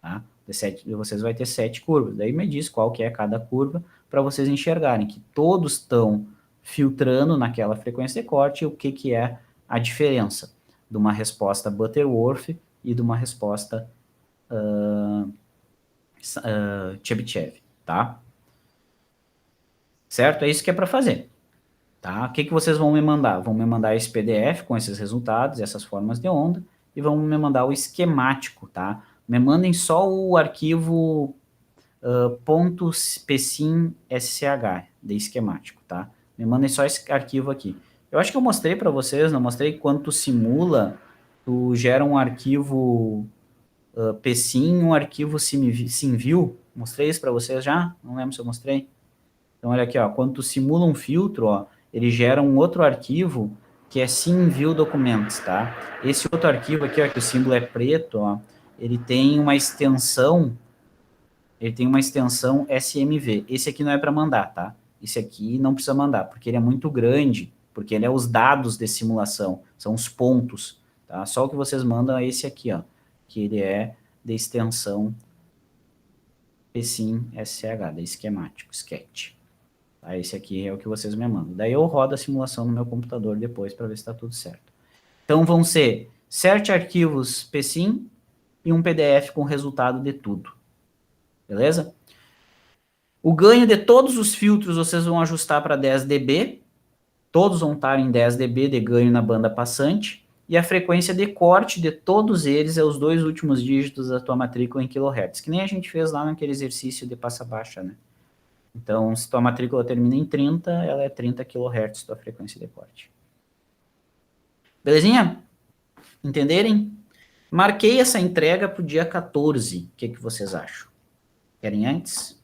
tá? O de vocês vai ter 7 curvas. Daí me diz qual que é cada curva para vocês enxergarem que todos estão filtrando naquela frequência de corte e o que é a diferença de uma resposta Butterworth e de uma resposta Chebyshev, tá? certo? É isso que é para fazer, tá? O que vocês vão me mandar? Vão me mandar esse PDF com esses resultados, essas formas de onda, e vão me mandar o esquemático, tá? Me mandem só o arquivo .psim.sh de esquemático, tá? Me mandem só esse arquivo aqui. Eu acho que eu mostrei para vocês, não mostrei quando tu simula, tu gera um arquivo psim, um arquivo simview. Mostrei isso para vocês já? Não lembro se eu mostrei. Então olha aqui, ó, quando tu simula um filtro, ó, ele gera um outro arquivo que é simview documents, tá? Esse outro arquivo aqui, ó, que o símbolo é preto, ó, ele tem uma extensão SMV. Esse aqui não é para mandar, tá? Esse aqui não precisa mandar, porque ele é muito grande, porque ele é os dados de simulação, são os pontos, tá? Só o que vocês mandam é esse aqui, ó, que ele é de extensão PSIM-SCH, da esquemático, sketch. Tá? Esse aqui é o que vocês me mandam. Daí eu rodo a simulação no meu computador depois para ver se está tudo certo. Então vão ser 7 arquivos PSIM e um PDF com o resultado de tudo. Beleza? O ganho de todos os filtros vocês vão ajustar para 10 dB. Todos vão estar em 10 dB de ganho na banda passante. E a frequência de corte de todos eles é os 2 últimos dígitos da tua matrícula em kHz, que nem a gente fez lá naquele exercício de passa baixa, né? Então, se tua matrícula termina em 30, ela é 30 kHz tua frequência de corte. Belezinha? Entenderem? Marquei essa entrega para o dia 14. O que vocês acham? Querem antes?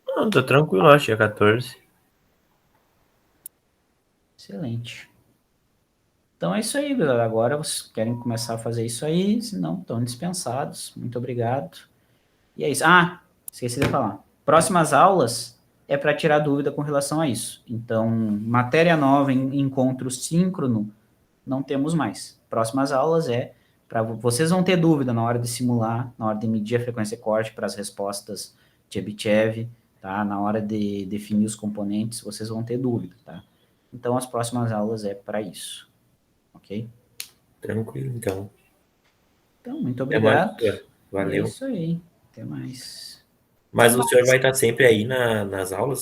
Não, tô tranquilo, acho, dia 14. Excelente. Então é isso aí, galera. Agora vocês querem começar a fazer isso aí, se não, estão dispensados. Muito obrigado. E é isso. Ah, esqueci de falar. Próximas aulas é para tirar dúvida com relação a isso. Então, matéria nova em encontro síncrono, não temos mais. Próximas aulas é para vocês vão ter dúvida na hora de simular, na hora de medir a frequência de corte para as respostas Chebyshev, tá? Na hora de definir os componentes, vocês vão ter dúvida, tá? Então, as próximas aulas é para isso. Ok? Tranquilo, então. Então, muito Até mais, obrigado. senhor. Valeu. É isso aí. Até mais. Mas o senhor vai estar sempre aí nas aulas?